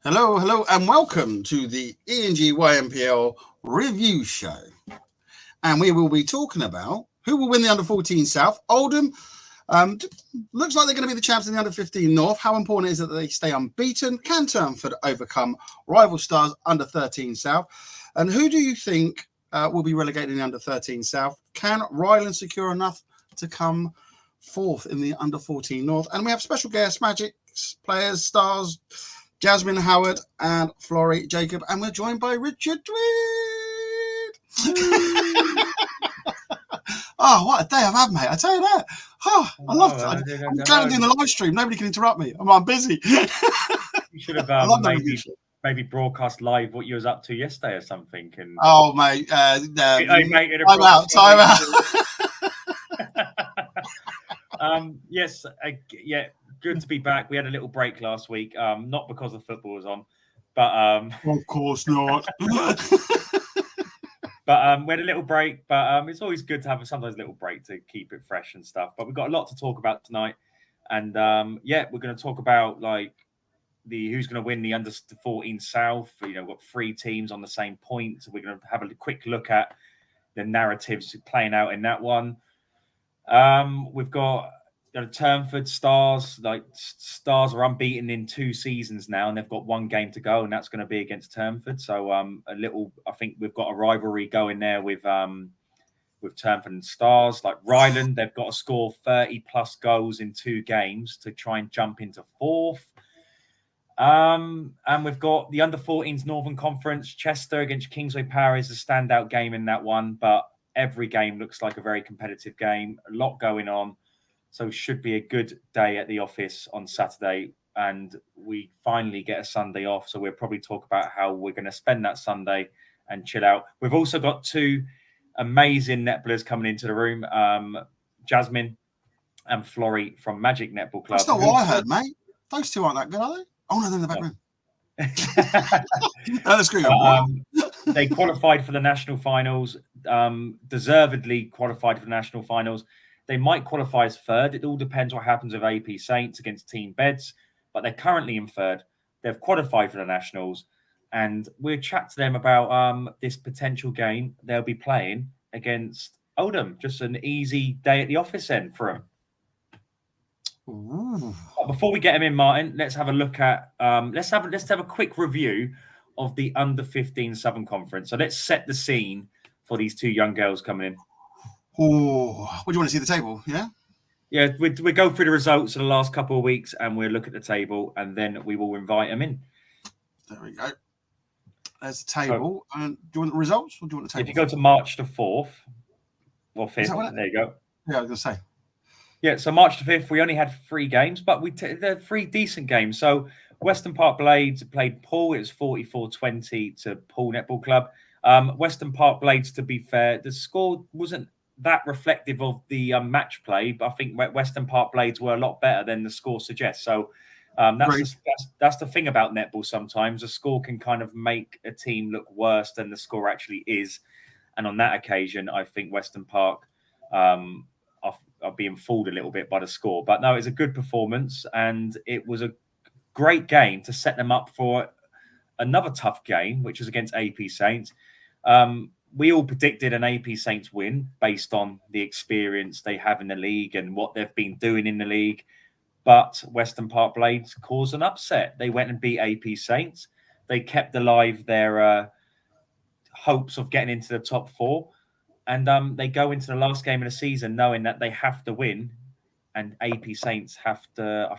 Hello, hello, and welcome to the ENG YNPL Review Show. And we will be talking about who will win the Under-14 South. Oldham looks like they're going to be the champs in the Under-15 North. How important is it that they stay unbeaten? Can Turnford overcome rival Starz Under-13 South? And who do you think will be relegated in the Under-13 South? Can Ryland secure enough to come fourth in the Under-14 North? And we have special guests, Magic players, Starz, Jamine, Howard, and Florrie, Jacob, and we're joined by Richard Tweed. Oh, what a day I've had, mate! I tell you that. Oh, I love it. I'm glad I'm doing the live stream. Nobody can interrupt me. I'm busy. You should have maybe broadcast live what you was up to yesterday or something. And oh, mate, time out. Yes, yeah. Good to be back. We had a little break last week, not because the football was on, but of course not. But we had a little break. But it's always good to have sometimes a little break to keep it fresh and stuff. But we've got a lot to talk about tonight, and yeah, we're going to talk about like who's going to win the Under-14 South. You know, we've got 3 teams on the same point, so we're going to have a quick look at the narratives playing out in that one. We've got Turnford Starz. Like Starz are unbeaten in 2 seasons now, and they've got 1 game to go, and that's going to be against Turnford. So I think we've got a rivalry going there with Turnford and Starz. Like Ryland, they've got to score 30 plus goals in 2 games to try and jump into 4th. And we've got the Under-14s Northern Conference. Chester against Kingsway Power is a standout game in that one, but every game looks like a very competitive game. A lot going on. So should be a good day at the office on Saturday, and we finally get a Sunday off. So we'll probably talk about how we're going to spend that Sunday and chill out. We've also got 2 amazing netballers coming into the room, Jamine and Florrie from Magic Netball Club. That's not what I heard, mate. Those 2 aren't that good, are they? Oh, no, they're in the back room. That's good. They qualified for the national finals, deservedly qualified for the national finals. They might qualify as 3rd. It all depends what happens with AP Saints against Team Beds, but they're currently in 3rd. They've qualified for the nationals, and we'll chat to them about this potential game they'll be playing against Oldham. Just an easy day at the office end for them. Before we get them in, Martin, let's have a look at let's have a quick review of the Under-15 Southern Conference. So let's set the scene for these 2 young girls coming in. Oh, what do you want to see the table? Yeah. Yeah, we go through the results of the last couple of weeks, and we'll look at the table, and then we will invite them in. There we go. There's the table. Do you want the results, or do you want the table? If you go to March the 4th or 5th, there you go. Yeah, I was going to say. Yeah, so March the 5th, we only had 3 games, but they're 3 decent games. So Western Park Blades played Poole. It was 44-20 to Poole Netball Club. Western Park Blades, to be fair, the score wasn't that reflective of the match play, but I think Western Park Blades were a lot better than the score suggests. So that's the thing about netball. Sometimes a score can kind of make a team look worse than the score actually is. And on that occasion, I think Western Park are being fooled a little bit by the score. But no, it's a good performance, and it was a great game to set them up for another tough game, which was against AP Saints. We all predicted an AP Saints win based on the experience they have in the league and what they've been doing in the league. But Western Park Blades caused an upset. They went and beat AP Saints. They kept alive their hopes of getting into the top 4. And they go into the last game of the season knowing that they have to win. And AP Saints have to,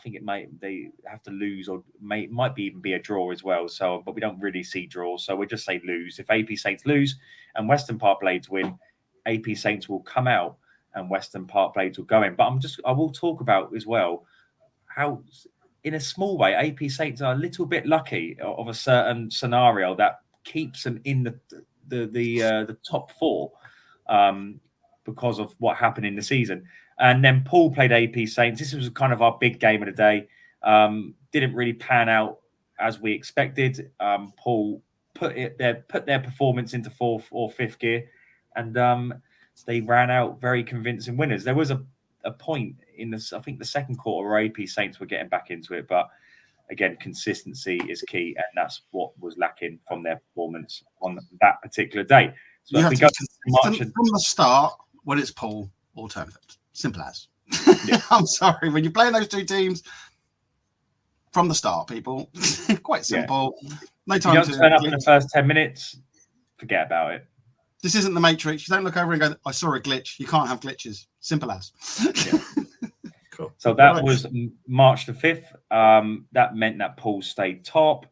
they have to lose, or might even be a draw as well. So, but we don't really see draws. So we'll just say lose. If AP Saints lose and Western Park Blades win, AP Saints will come out and Western Park Blades will go in. But I will talk about as well how, in a small way, AP Saints are a little bit lucky of a certain scenario that keeps them in the top 4 because of what happened in the season. And then Poole played AP Saints. This was kind of our big game of the day. Didn't really pan out as we expected. Poole put their performance into 4th or 5th gear, and they ran out very convincing winners. There was a point in I think the second quarter where AP Saints were getting back into it, but again, consistency is key, and that's what was lacking from their performance on that particular day. So you if have we to go be consistent from the start when it's Poole or Turnford. Simple as. Yeah. I'm sorry. When you're playing those two teams from the start, people, quite simple. Yeah. No time you don't turn up in the first 10 minutes, forget about it. This isn't the Matrix. You don't look over and go, I saw a glitch. You can't have glitches. Simple as. Yeah. Cool. So that was March the 5th. That meant that Poole stayed top.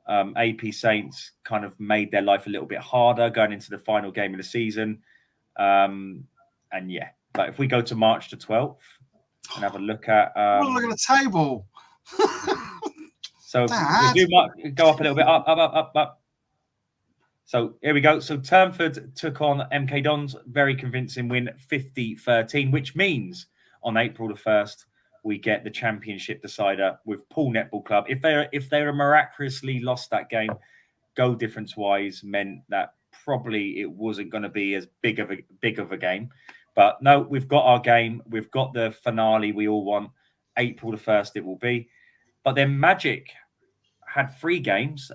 AP Saints kind of made their life a little bit harder going into the final game of the season. And yeah, but if we go to March the 12th and have a look at... look at the table. So if we do go up a little bit, up. So here we go. So Turnford took on MK Dons, very convincing win, 50-13, which means on April the 1st, we get the championship decider with Poole Netball Club. If they were miraculously lost that game, goal difference wise meant that probably it wasn't going to be as big of a game. But no, we've got our game. We've got the finale we all want. April the 1st it will be. But then Magic had 3 games.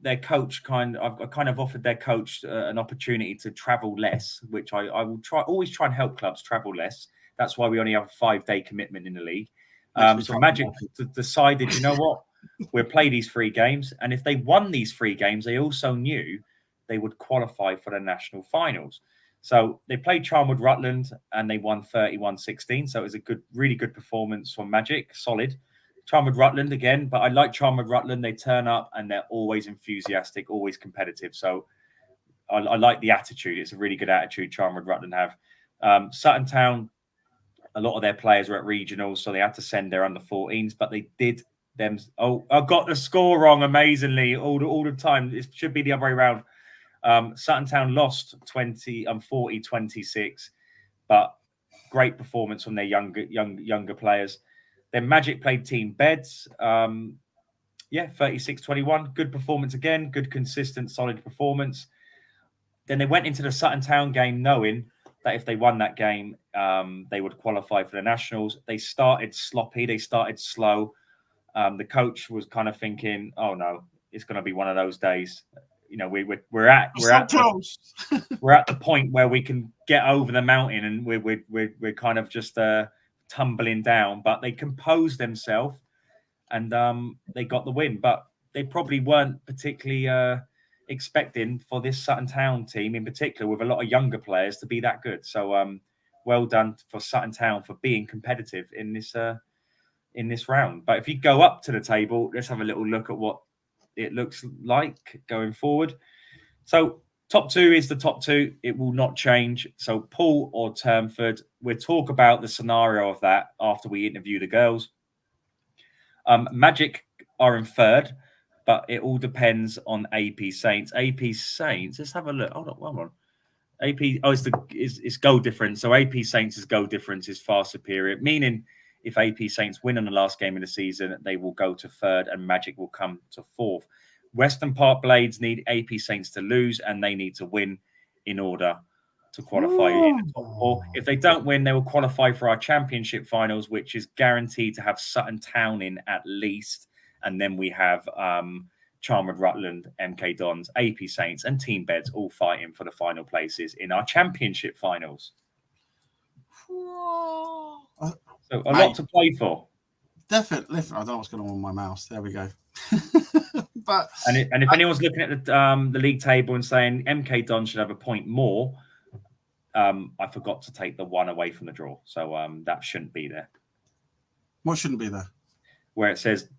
Their coach kind of offered their coach an opportunity to travel less, which I will always try and help clubs travel less. That's why we only have a 5-day commitment in the league. So Magic decided, you know what, we'll play these 3 games, and if they won these 3 games, they also knew they would qualify for the national finals. So they played Charnwood Rutland and they won 31-16. So it was a really good performance from Magic, solid. Charnwood Rutland again, but I like Charnwood Rutland. They turn up and they're always enthusiastic, always competitive. So I like the attitude. It's a really good attitude Charnwood Rutland have. Sutton Town, a lot of their players were at regionals, so they had to send their under-14s, but they did them. Oh, I got the score wrong amazingly all the time. It should be the other way around. Sutton Town lost 40-26, but great performance from their younger players. Then Magic played Team Beds. 36-21. Good performance again. Good, consistent, solid performance. Then they went into the Sutton Town game knowing that if they won that game, they would qualify for the nationals. They started sloppy. They started slow. The coach was kind of thinking, "Oh no, it's going to be one of those days." You know, we're at the point where we can get over the mountain, and we're kind of just tumbling down. But they composed themselves, and they got the win. But they probably weren't particularly expecting for this Sutton Town team in particular, with a lot of younger players, to be that good. So well done for Sutton Town for being competitive in this round. But if you go up to the table, let's have a little look at what it looks like going forward. So top 2 is the top 2. It will not change. So Poole or Turnford. We'll talk about the scenario of that after we interview the girls. Magic are in 3rd, but it all depends on AP Saints. AP Saints, let's have a look. Hold on. AP, it's goal difference. So AP Saints' goal difference is far superior, meaning if AP Saints win on the last game of the season, they will go to 3rd and Magic will come to 4th. Western Park Blades need AP Saints to lose and they need to win in order to qualify in the top 4. If they don't win, they will qualify for our championship finals, which is guaranteed to have Sutton Town in at least. And then we have Charnwood Rutland, MK Dons, AP Saints and Team Beds all fighting for the final places in our championship finals. So a lot to play for. Definitely. I don't know what's going on with my mouse. There we go. But if anyone's looking at the league table and saying MK Don should have a point more, I forgot to take the 1 away from the draw. So that shouldn't be there. What shouldn't be there? Where it says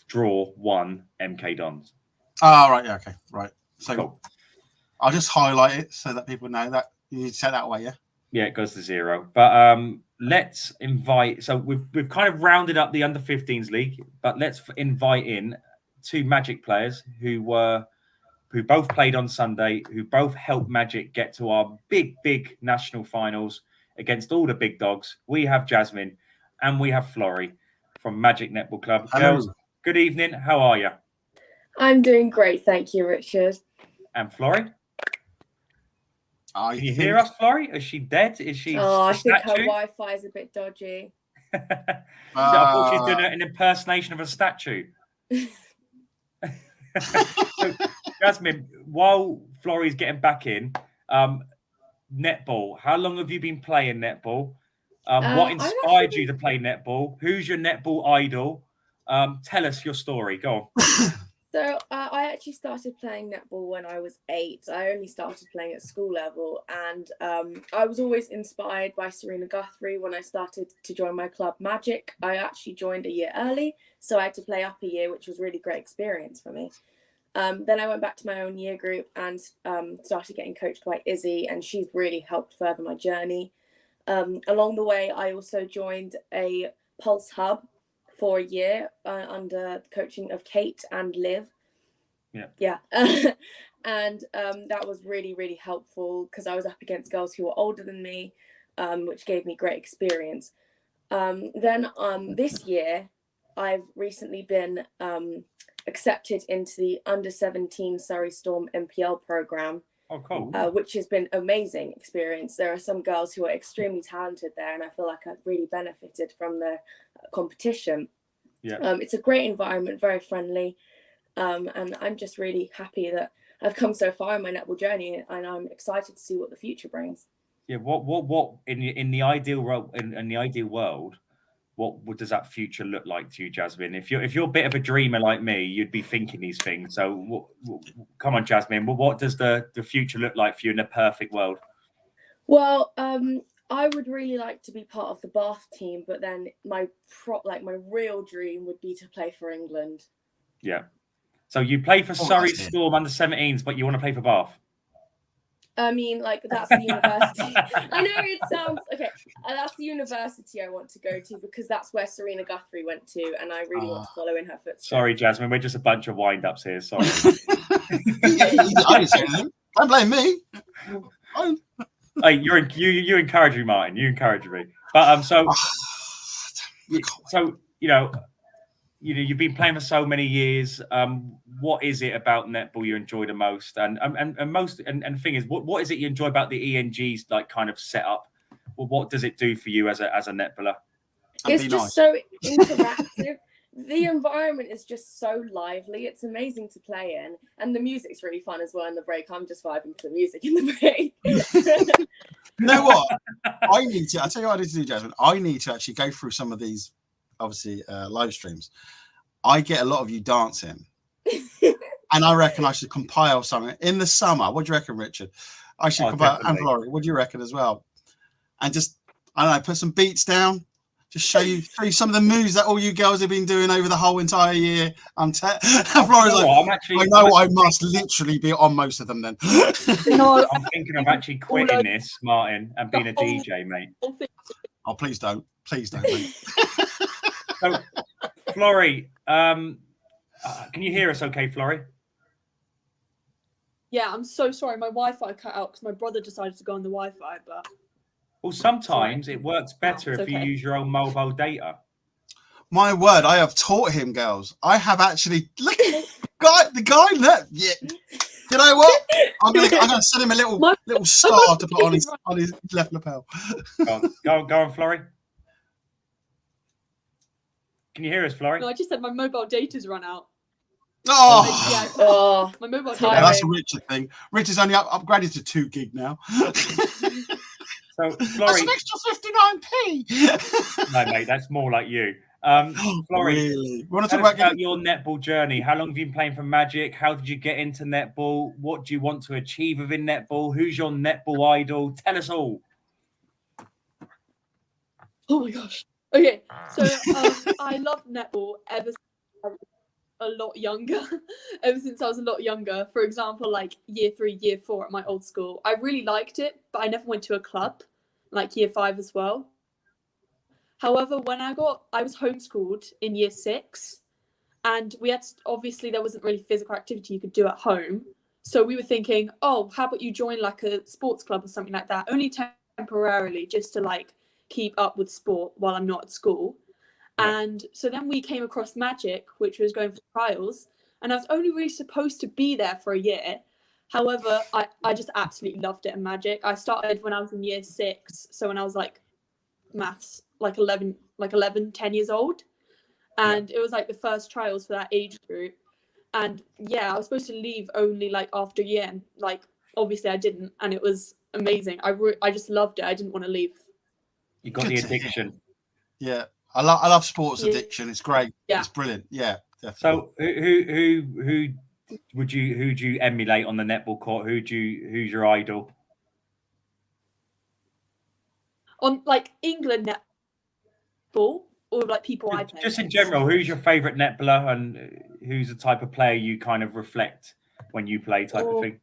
draw 1 MK Dons. Oh, right. Yeah. Okay. Right. So cool. I'll just highlight it so that people know that you need to take that away. Yeah. Yeah, it goes to 0. But let's invite. So we've kind of rounded up the under-15s league, but let's invite in 2 Magic players who both played on Sunday, who both helped Magic get to our big national finals against all the big dogs. We have Jamine and we have Florrie from Magic Netball Club. Hello. Girls, good evening. How are you? I'm doing great, thank you, Richard. And Florrie? Can you hear us, Florrie? Is she dead? Is she? I think her Wi-Fi is a bit dodgy. I thought she's doing an impersonation of a statue. So, Jasmine, while Florrie's getting back in, netball. How long have you been playing netball? What inspired you to play netball? Who's your netball idol? Tell us your story. Go on. So I actually started playing netball when I was 8. I only started playing at school level, and I was always inspired by Serena Guthrie when I started to join my club Magic. I actually joined a year early, so I had to play up a year, which was a really great experience for me. Then I went back to my own year group and started getting coached by Izzy, and she's really helped further my journey. Along the way, I also joined a Pulse Hub for a year under the coaching of Kate and Liv. Yeah. And that was really, really helpful because I was up against girls who were older than me, which gave me great experience. Then this year, I've recently been accepted into the under-17 Surrey Storm NPL program. Oh, cool. Which has been amazing experience. There are some girls who are extremely talented there, and I feel like I've really benefited from the competition. Yeah. It's a great environment, very friendly, and I'm just really happy that I've come so far in my netball journey, and I'm excited to see what the future brings. Yeah. What in the ideal world, in the ideal world, what does that future look like to you, Jasmine? If you're a bit of a dreamer like me, you'd be thinking these things. So come on, Jasmine. What does the future look like for you in a perfect world? Well, I would really like to be part of the Bath team, but then my real dream would be to play for England. Yeah. So you play for Surrey Storm under 17s, but you want to play for Bath? I mean, like, that's the university. I know it sounds okay. That's the university I want to go to because that's where Serena Guthrie went to, and I really want to follow in her footsteps. Sorry, Jasmine, we're just a bunch of wind-ups here. Sorry. I didn't say anything. Don't blame me. Hey, you encourage me, Martin. You encourage me. But so you've been playing for so many years. What is it about netball you enjoy the most? And the thing is, what is it you enjoy about the ENG's like kind of setup? Well, what does it do for you as a netballer? It's just so interactive. The environment is just so lively. It's amazing to play in, and the music's really fun as well in the break. I'm just vibing to the music in the break. You know what? I'll tell you what I need to do, Jasmine. I need to actually go through some of these, obviously, live streams. I get a lot of you dancing, and I reckon I should compile something in the summer. What do you reckon, Richard? I should compile, and Florrie, what do you reckon as well? And just, I don't know, put some beats down. Just show you some of the moves that all you girls have been doing over the whole entire year. Florrie's like, I must literally be on most of them then. No, I'm thinking of actually quitting this, Martin, and being a DJ, mate. Oh, please don't. Please don't, mate. So, Florrie, can you hear us okay, Florrie? Yeah, I'm so sorry. My Wi-Fi cut out because my brother decided to go on the Wi-Fi, but... Well, sometimes it works better if you use your own mobile data. My word, I have taught him, girls. I have actually look at the guy. Look, yeah. You know what? I'm gonna send him a little star to put on his left lapel. Go on, Florrie. Can you hear us, Florrie? No, I just said my mobile data's run out. Oh, my mobile data. Yeah, that's a Richard thing. Richard's only upgraded to 2 gig now. So, Florrie, that's an extra 59p. No, mate, that's more like you. Florrie, really? Want to talk about your netball journey? How long have you been playing for Magic? How did you get into netball? What do you want to achieve within netball? Who's your netball idol? Tell us all. Oh my gosh. Okay, so I love netball ever since I was a lot younger. Ever since I was a lot younger. For example, like year 3, year 4 at my old school. I really liked it, but I never went to a club, like year 5 as well. However, when I was homeschooled in year 6, and obviously there wasn't really physical activity you could do at home. So we were thinking, oh, how about you join like a sports club or something like that, only temporarily, just to like keep up with sport while I'm not at school. Yeah. And so then we came across Magic, which was going for trials, and I was only really supposed to be there for a year. However, I just absolutely loved it in Magic. I started when I was in year 6, so when I was like maths, like 10 years old. and it was like the first trials for that age group. And yeah, I was supposed to leave only like after a year, and like obviously I didn't, and it was amazing. I just loved it. I didn't want to leave. You got Good the to hear. addiction. Yeah, I love sports Yeah. addiction. It's great. Yeah. It's brilliant. Yeah, definitely. So who do you emulate on the netball court? Who's your idol? On like England netball, or like people I play Just in against? general, who's your favourite netballer, and who's the type of player you kind of reflect when you play, type of thing?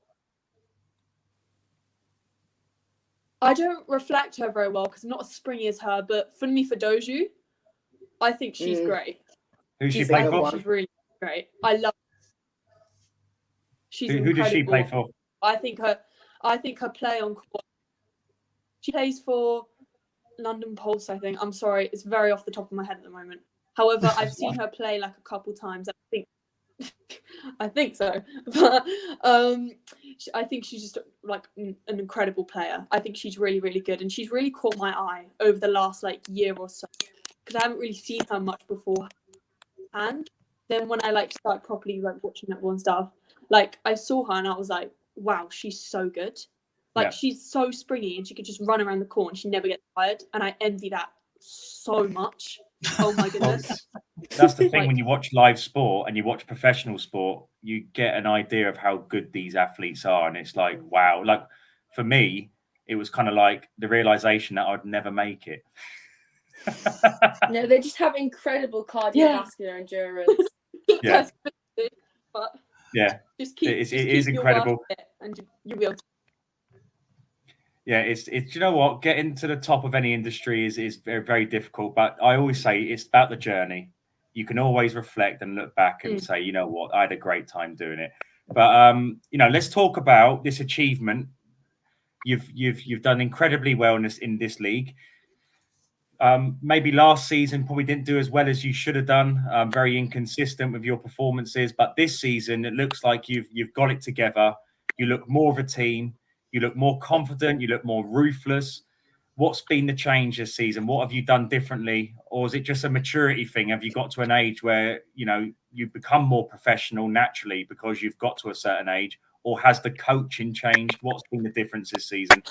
I don't reflect her very well because I'm not as springy as her, but Funmi Fedoju, I think she's great. Who's she She's a play good for? one. She's really great. I love her. She's Who does she play for? I think her play on court. She plays for London Pulse, I think. I'm sorry, it's very off the top of my head at the moment. However, I've seen her play like a couple times. I think so. But I think she's just like an incredible player. I think she's really, really good, and she's really caught my eye over the last like year or so because I haven't really seen her much before. And then when I like started properly like watching netball and stuff, like I saw her and I was like, wow, she's so good. Like she's so springy and she could just run around the court and she never gets tired. And I envy that so much. Oh my goodness. That's the thing, when you watch live sport and you watch professional sport, you get an idea of how good these athletes are. And it's like, wow. Like for me, it was kind of like the realization that I'd never make it. No, they just have incredible cardiovascular endurance. Yeah. But Yeah. Just keep, it just is keep your incredible. work fit and you'll be able to. Yeah, it's you know what, getting to the top of any industry is very, very difficult. But I always say it's about the journey. You can always reflect and look back and say, you know what, I had a great time doing it. But you know, let's talk about this achievement. You've done incredibly well in this league. Maybe last season probably didn't do as well as you should have done. Very inconsistent with your performances. But this season, it looks like you've got it together. You look more of a team. You look more confident. You look more ruthless. What's been the change this season? What have you done differently? Or is it just a maturity thing? Have you got to an age where, you know, you become more professional naturally because you've got to a certain age? Or has the coaching changed? What's been the difference this season?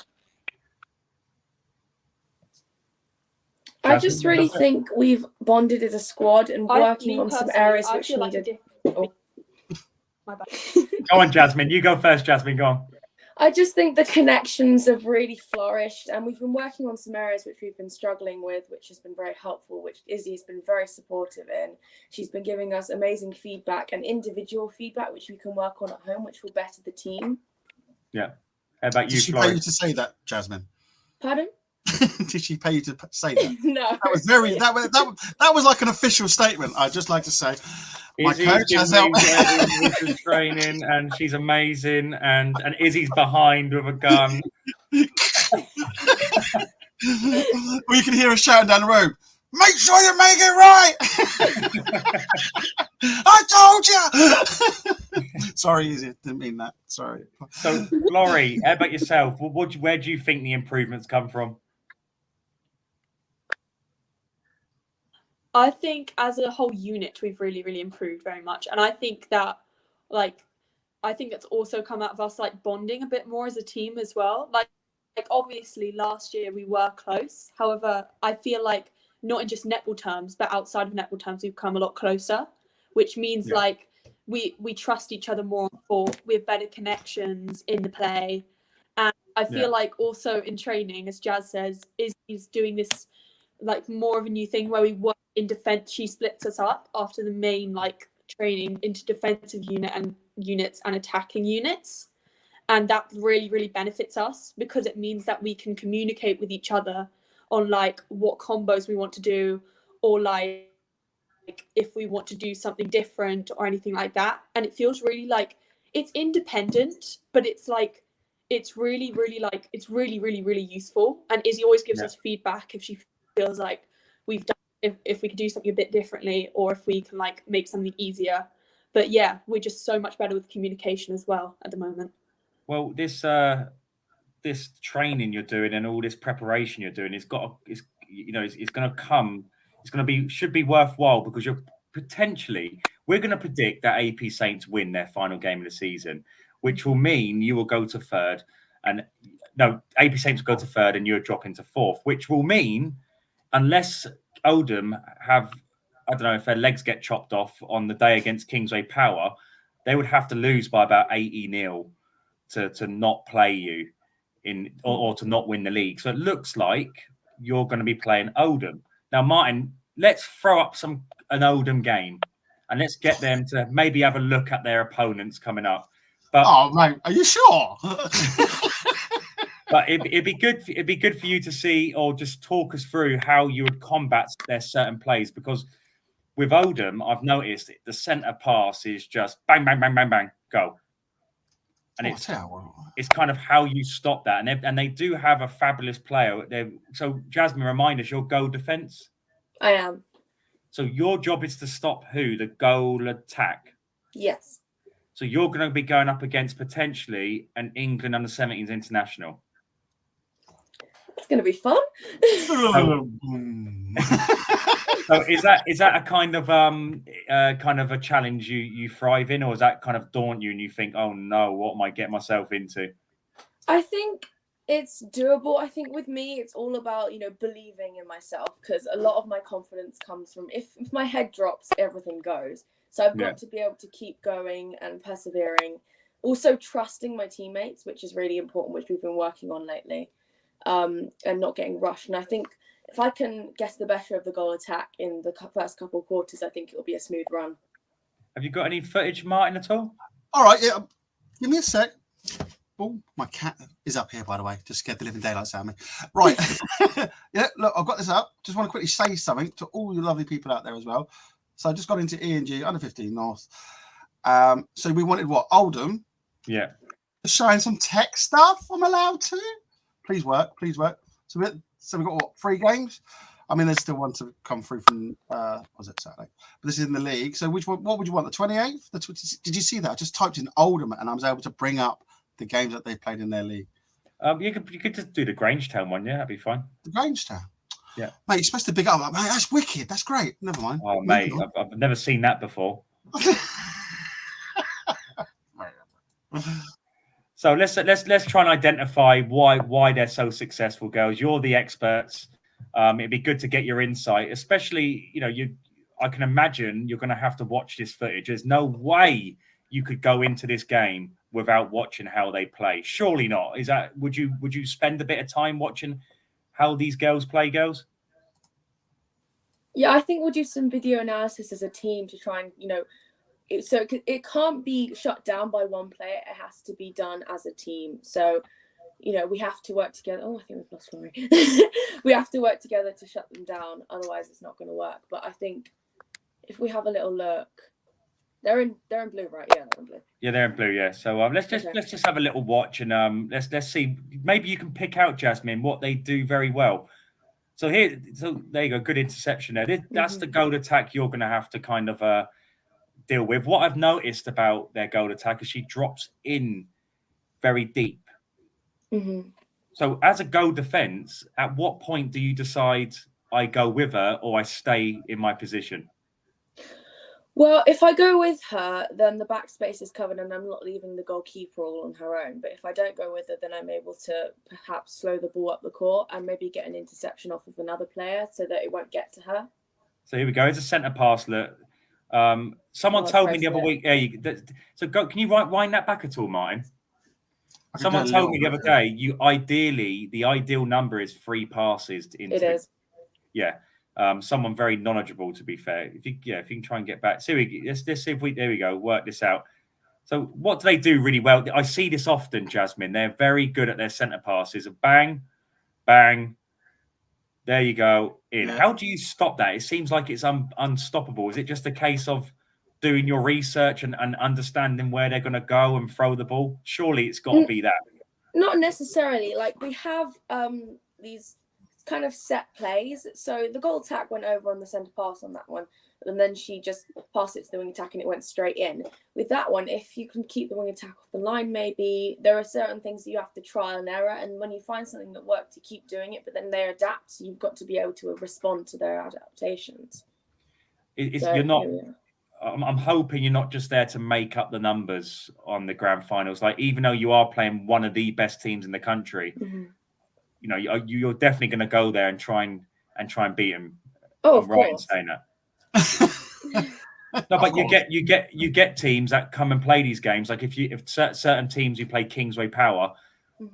I just really think we've bonded as a squad and working on some areas which needed. My bad. Go on, Jasmine. You go first, Jasmine. Go on. I just think the connections have really flourished, and we've been working on some areas which we've been struggling with, which has been very helpful, which Izzy's been very supportive in. She's been giving us amazing feedback and individual feedback, which we can work on at home, which will better the team. Yeah. How about you, Did she Florrie? pay you to say that, Jasmine? Pardon? Did she pay you to say that? No. That was very. That was like an official statement. I'd just like to say, my Izzy's coach has been helped. doing training, and she's amazing. And Izzy's behind with a gun. Well, you can hear her shouting down the road. Make sure you make it right. I told you. Sorry, Izzy, didn't mean that. Sorry. So, Florrie, how about yourself? Where do you think the improvements come from? I think as a whole unit, we've really, really improved very much. And I think that, I think that's also come out of us, bonding a bit more as a team as well. Like obviously last year we were close. However, I feel like not in just netball terms, but outside of netball terms, we've come a lot closer, which means we trust each other more on court. We have better connections in the play. And I feel like also in training, as Jazz says, is doing this more of a new thing where we work in defense. She splits us up after the main training into defensive units and attacking units, and that really, really benefits us because it means that we can communicate with each other on what combos we want to do, or if we want to do something different or anything like that. And it feels really it's independent, but it's really, really it's really, really, really useful. And Izzy always gives us feedback if she feels like we've done, if we could do something a bit differently, or if we can make something easier. But yeah, we're just so much better with communication as well at the moment. Well, this training you're doing and all this preparation you're doing, it's going to come should be worthwhile because we're going to predict that AP Saints win their final game of the season, which will mean you will go to third, and no, AP Saints will go to third and you'll drop into fourth, which will mean unless Oldham have, I don't know, if their legs get chopped off on the day against Kingsway Power, they would have to lose by about 80-0 to not play you or to not win the league. So it looks like you're going to be playing Oldham. Now, Martin, let's throw up an Oldham game and let's get them to maybe have a look at their opponents coming up. But, oh, mate, are you sure? But it'd be good for you to see or just talk us through how you would combat their certain plays, because with Oldham, I've noticed the centre pass is just bang, bang, bang, bang, bang, go. And it's kind of how you stop that. And they do have a fabulous player. So, Jasmine, remind us your goal defence. I am. So your job is to stop who? The goal attack? Yes. So you're going to be going up against potentially an England under-17s international. It's going to be fun. So is that a kind of a challenge you thrive in, or is that kind of daunt you and you think, oh no, what am I getting myself into? I think it's doable. I think with me, it's all about, believing in myself, because a lot of my confidence comes from if my head drops, everything goes. So I've got to be able to keep going and persevering. Also trusting my teammates, which is really important, which we've been working on lately, and not getting rushed. And I think if I can guess the better of the goal attack in the first couple of quarters, I think it will be a smooth run. Have you got any footage, Martin, at all? All right, yeah. Give me a sec. Oh, my cat is up here, by the way. Just scared the living daylights out of me. Right. Yeah, look, I've got this up. Just want to quickly say something to all you lovely people out there as well. So I just got into ENG under 15 North. So we wanted what? Oldham. Yeah. Showing some tech stuff. I'm allowed to. Please work. So we've got what? 3 games. I mean, there's still one to come through from was it Saturday? But this is in the league. So which one? What would you want? The 28th? Did you see that? I just typed in Oldham and I was able to bring up the games that they've played in their league. You could just do the Grangetown one, yeah, that'd be fine. The Grangetown. Yeah, mate, you're supposed to big up. Mate, that's wicked. That's great. Never mind. Oh, mate, I've never seen that before. So let's try and identify why they're so successful, girls. You're the experts. It'd be good to get your insight, especially I can imagine you're going to have to watch this footage. There's no way you could go into this game without watching how they play. Surely not. Would you spend a bit of time watching how these girls play, girls? Yeah, I think we'll do some video analysis as a team to try and, so it can't be shut down by one player. It has to be done as a team. So, we have to work together. Oh, I think we've lost Florrie. We have to work together to shut them down. Otherwise, it's not going to work. But I think if we have a little look, they're in blue, right? Yeah, they're in blue. Yeah, they're in blue. Yeah. So let's just have a little watch and let's see. Maybe you can pick out, Jasmine, what they do very well. So there you go. Good interception there. That's the goal attack you're going to have to kind of deal with. What I've noticed about their goal attack is she drops in very deep. Mm-hmm. So as a goal defence, at what point do you decide I go with her or I stay in my position? Well, if I go with her, then the back space is covered and I'm not leaving the goalkeeper all on her own. But if I don't go with her, then I'm able to perhaps slow the ball up the court and maybe get an interception off of another player so that it won't get to her. So here we go. It's a centre pass. Look, someone told me the other week. So go. Can you wind that back at all, Martin? Someone told me the other day. The ideal number is 3 passes into. It is. Yeah. Someone very knowledgeable, to be fair. If you can try and get back. Let's see if there we go. Work this out. So what do they do really well? I see this often, Jasmine. They're very good at their centre passes. Bang, bang. There you go. In. Yeah. How do you stop that? It seems like it's unstoppable. Is it just a case of doing your research and understanding where they're going to go and throw the ball? Surely it's got to be that. Not necessarily. Like we have these kind of set plays. So the goal attack went over on the centre pass on that one, and then she just passed it to the wing attack and it went straight in. With that one, if you can keep the wing attack off the line, maybe there are certain things that you have to trial and error, and when you find something that works, you keep doing it, but then they adapt, so you've got to be able to respond to their adaptations. You're not. I'm hoping you're not just there to make up the numbers on the grand finals. Like, even though you are playing one of the best teams in the country, you know, you're definitely going to go there and try and beat them. Oh, I'm of right course. in saying that. No, but you get teams that come and play these games. Like if certain teams who play Kingsway Power,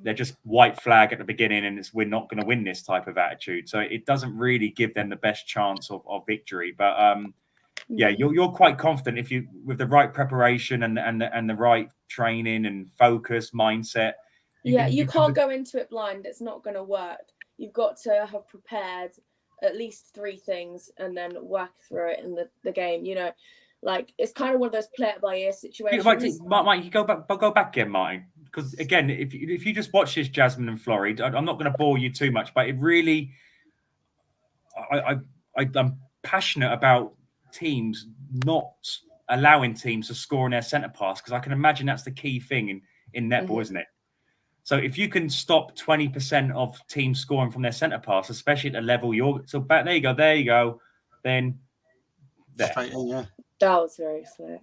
they're just white flag at the beginning, and we're not going to win this type of attitude. So it doesn't really give them the best chance of victory. But yeah, you're quite confident if you, with the right preparation and the right training and focus mindset. You can't go into it blind. It's not going to work. You've got to have prepared at least 3 things and then work through it in the game. You know, like, it's kind of one of those play it by ear situations. Mike, you go back again, Martin. Because again, if you just watch this, Jasmine and Florrie, I'm not going to bore you too much, but it really, I'm passionate about teams not allowing teams to score on their centre pass, because I can imagine that's the key thing in netball, isn't it? So if you can stop 20% of teams scoring from their centre pass, especially at the level back, there you go, then there. Straight in, yeah. That was very slick.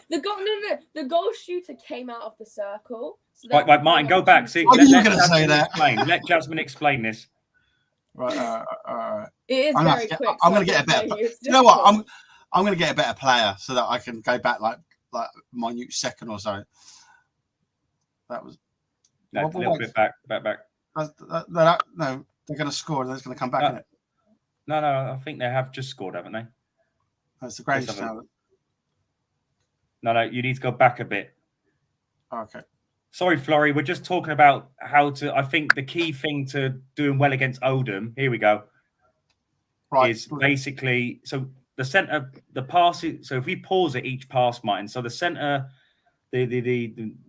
The goal shooter came out of the circle. So right, Martin, go back. See, you were going to say that. Let Jasmine explain this. Right. It is very quick. I'm going to get a better. You know what? I'm going to get a better player so that I can go back like minute second or so. That was a little bit back. No, they're going to score and then it's going to come back in it. No, I think they have just scored, haven't they? That's the greatest talent. No, you need to go back a bit. Okay. Sorry, Florrie. We're just talking about how to. I think the key thing to doing well against Oldham. Here we go. Right. Is basically so the centre, the pass. So if we pause at each pass, Martin. So the centre, the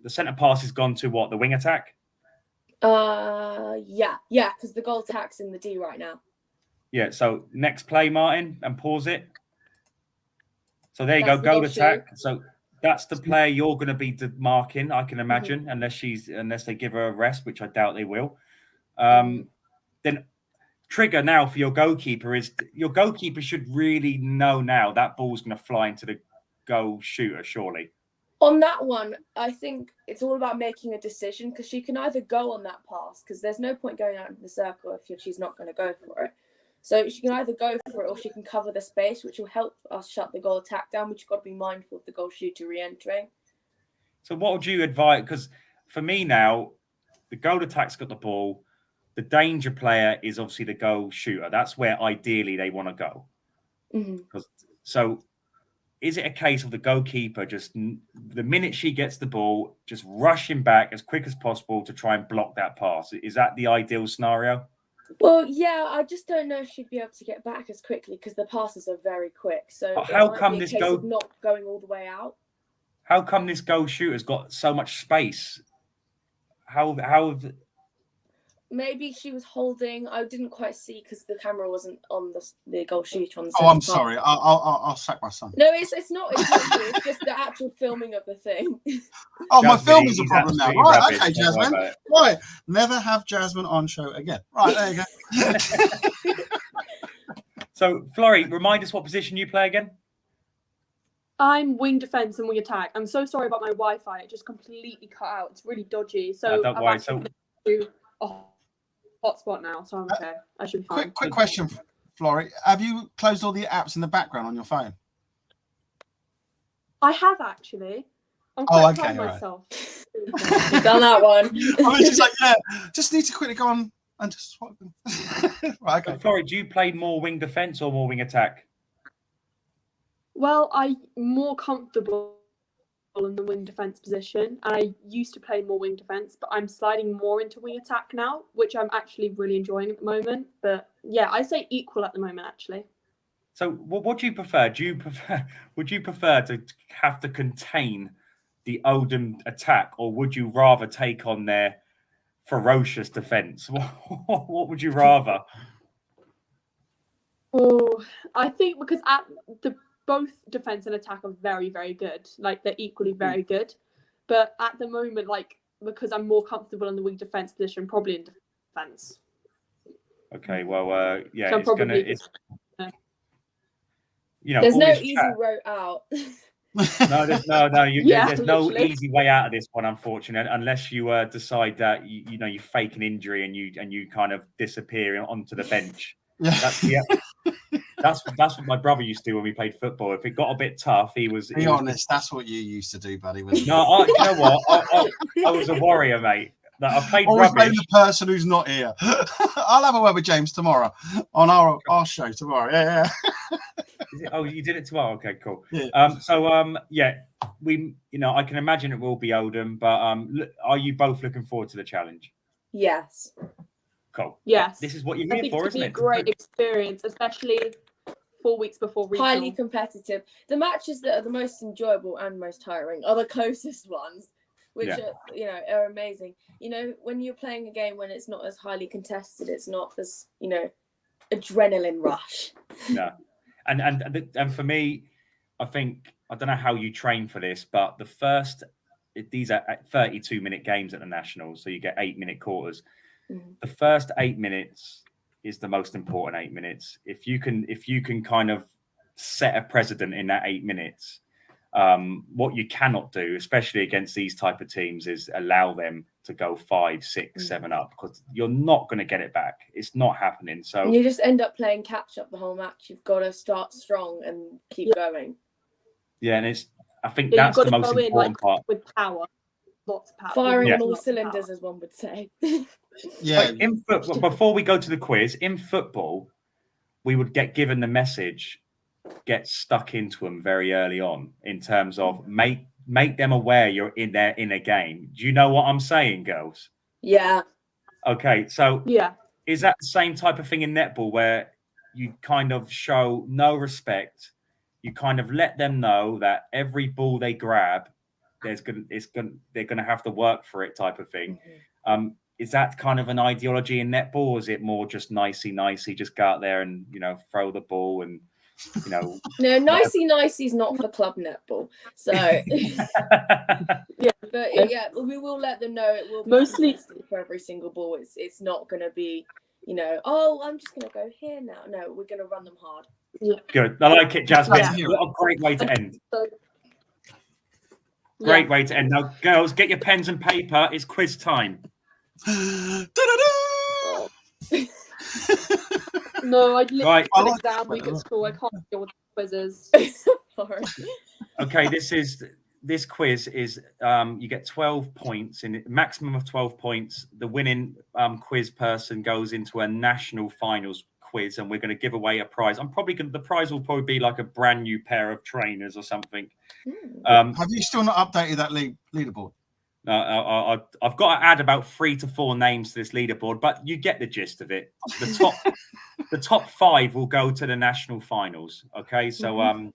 centre pass has gone to what? The wing attack. Yeah, because the goal attack's in the D right now. Yeah. So next play, Martin, and pause it. So there you That's go. the Goal attack. So that's the player you're going to be marking, I can imagine, unless they give her a rest, which I doubt they will. Then trigger now for your goalkeeper is your goalkeeper should really know now that ball's going to fly into the goal shooter, surely. On that one, I think it's all about making a decision, because she can either go on that pass, because there's no point going out into the circle if she's not going to go for it. So she can either go for it or she can cover the space, which will help us shut the goal attack down, which you've got to be mindful of the goal shooter re-entering. So what would you advise? Because for me now, the goal attack's got the ball. The danger player is obviously the goal shooter. That's where ideally they want to go. So is it a case of the goalkeeper just the minute she gets the ball, just rushing back as quick as possible to try and block that pass? Is that the ideal scenario? Well, yeah, I just don't know if she'd be able to get back as quickly because the passes are very quick. So how come this goal not going all the way out? How come this goal shooter's got so much space? How? Maybe she was holding. I didn't quite see because the camera wasn't on the goal shooter on the. Oh, I'm sorry. I'll sack my son. No, it's not. It's just the actual filming of the thing. Oh, my film is a problem now. Right, okay, Jasmine. Right, never have Jasmine on show again. Right, there you go. So, Florrie, remind us what position you play again. I'm wing defence and wing attack. I'm so sorry about my Wi-Fi. It just completely cut out. It's really dodgy. So don't worry. So hotspot now, so I'm okay. I should be fine. Quick question, Florrie. Have you closed all the apps in the background on your phone? I have actually. I'm quite proud of myself. You've done that one. I was just like, yeah, just need to quickly go on and just swap them. Right, okay. So, Florrie, do you play more wing defence or more wing attack? Well, I'm more comfortable in the wing defence position, and I used to play more wing defence, but I'm sliding more into wing attack now, which I'm actually really enjoying at the moment. But yeah, I say equal at the moment actually. So what do you prefer? Would you prefer to have to contain the Oldham attack, or would you rather take on their ferocious defence? What would you rather? Oh, I think because both defense and attack are very, very good. Like they're equally very good. But at the moment, like because I'm more comfortable in the weak defense position, probably in defense. Okay, well, yeah, So it's gonna. probably, It's, you know, There's all no this easy chat. route out. No, there's no. There's no literally. easy way out of this one, unfortunately, unless you decide that you fake an injury and you kind of disappear onto the bench. Yeah. That's what my brother used to do when we played football. If it got a bit tough, he was. Be honest, that's what you used to do, buddy. Wasn't it? No, you know what? I was a warrior, mate. Like, I played Always rubbish. blame the person who's not here. I'll have a word with James tomorrow on our show tomorrow. Yeah. Oh, you did it tomorrow. Okay, cool. Yeah. I can imagine it will be Oldham, but are you both looking forward to the challenge? Yes. Cool. Yes. This is what you're I here think for, it's isn't a it? great experience, especially 4 weeks before regional. Highly competitive. The matches that are the most enjoyable and most tiring are the closest ones, which are amazing. You know, when you're playing a game when it's not as highly contested, it's not as adrenaline rush. No, and for me, I think I don't know how you train for this, but these are 32-minute games at the Nationals, so you get 8-minute quarters. Mm-hmm. The first 8 minutes is the most important 8 minutes. If you can kind of set a precedent in that 8 minutes, what you cannot do, especially against these type of teams, is allow them to go 5, 6, 7 up, because you're not going to get it back. It's not happening. So and you just end up playing catch up the whole match. You've got to start strong and keep going. Yeah, and I think that's the most important part. With power, lots of power, firing on all cylinders, as one would say. Yeah. Like in football, before we go to the quiz, in football, we would get given the message, get stuck into them very early on, in terms of make them aware you're in a game. Do you know what I'm saying, girls? Yeah. Okay, so yeah, is that the same type of thing in netball where you kind of show no respect? You kind of let them know that every ball they grab, they're going to have to work for it, type of thing. Mm-hmm. Is that kind of an ideology in netball, or is it more just nicey, just go out there and throw the ball and No, nicey is not for club netball. So we will let them know it will be mostly for every single ball. It's not going to be, oh, I'm just going to go here now. No, we're going to run them hard. Good. I like it, Jasmine. Yeah. What a great way to end. Great way to end. Now, girls, get your pens and paper. It's quiz time. No, I literally Right. an exam week at school. I can't deal with quizzes. Sorry. Okay, this quiz is you get 12 points, in maximum of 12 points. The winning quiz person goes into a national finals quiz, and we're going to give away a prize. The prize will probably be like a brand new pair of trainers or something. Have you still not updated that leaderboard? I've got to add about 3 to 4 names to this leaderboard, but you get the gist of it. The top 5 will go to the national finals. Okay, so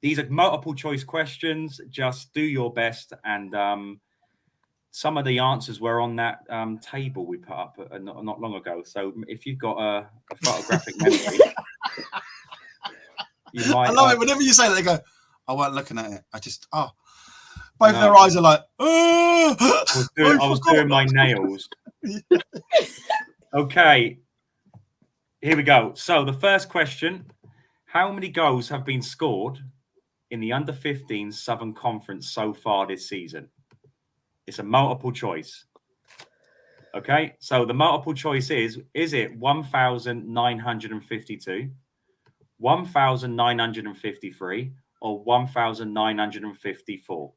these are multiple choice questions. Just do your best, and some of the answers were on that table we put up not long ago. So if you've got a photographic memory, you might. I love it. Whenever you say that, they go, "I weren't looking at it. I just both their eyes are like, oh, I was doing my nails." Okay, here we go. So the first question: how many goals have been scored in the under-15 Southern Conference so far this season? It's a multiple choice. Okay, so the multiple choice is it 1,952, 1,953, or 1,954?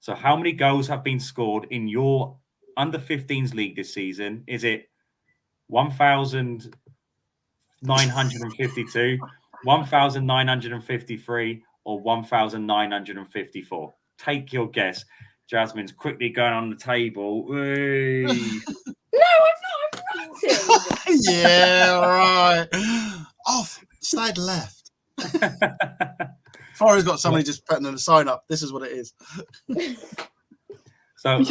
So how many goals have been scored in your under-15s league this season? Is it 1,952, 1,953, or 1,954? Take your guess. Jasmine's quickly going on the table. No, I'm not. I'm writing. Yeah, right. Off, side left. Florrie's got somebody just putting a sign up. This is what it is. So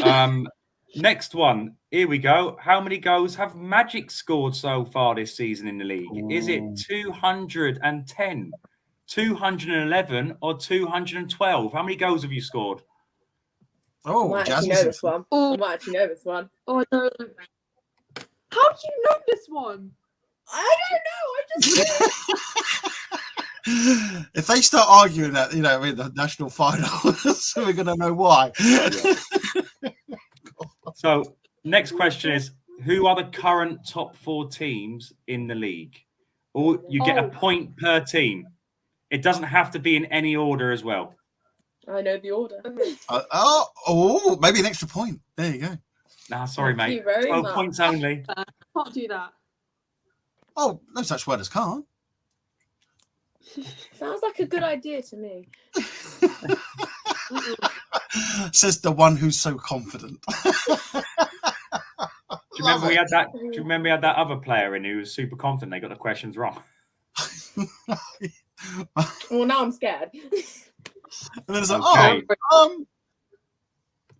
Next one. Here we go. How many goals have Magic scored so far this season in the league? Is it 210, 211, or 212? How many goals have you scored? Oh, I might actually know this one. I might actually know this one. Oh, no. How do you know this one? I don't know. I just If they start arguing that, in the national final, so we're going to know why. So, next question is, who are the current top 4 teams in the league? Or you get a point per team. It doesn't have to be in any order as well. I know the order. Maybe an extra point. There you go. Nah, sorry, Thank mate. you very 12 much. points only. Can't do that. Oh, no such word as can't. Sounds like a good idea to me. Says the one who's so confident. Do you remember we had that? Do you remember we had that other player in who was super confident? They got the questions wrong. Well, now I'm scared. And then it's like, Okay.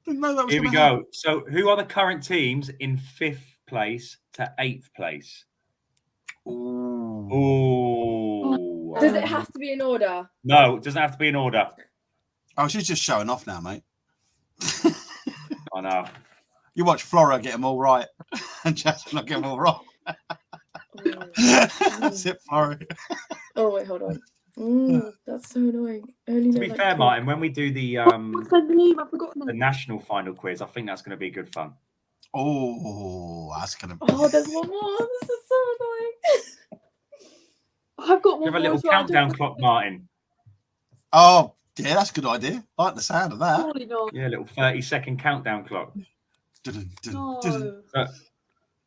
didn't know that was Here we gonna go. happen. So, who are the current teams in 5th place to 8th place? Ooh. Ooh. Does it have to be in order? No, it doesn't have to be in order. Oh, she's just showing off now, mate. I know. You watch Florrie get them all right, and Jasmine not get them all wrong. That's it, Florrie. Oh, wait, hold on. That's so annoying. I only To know be like fair, 2. Martin, when we do the What's their name? I've forgotten the it. national final quiz, I think that's going to be good fun. Oh, that's gonna be. Oh, there's one more. This is so annoying. I've got Do you one have a more little as well. I don't countdown know. clock, Martin? Oh, yeah, that's a good idea. I like the sound of that. Surely not. Yeah, a little 30-second countdown clock. Dun, dun, No. dun.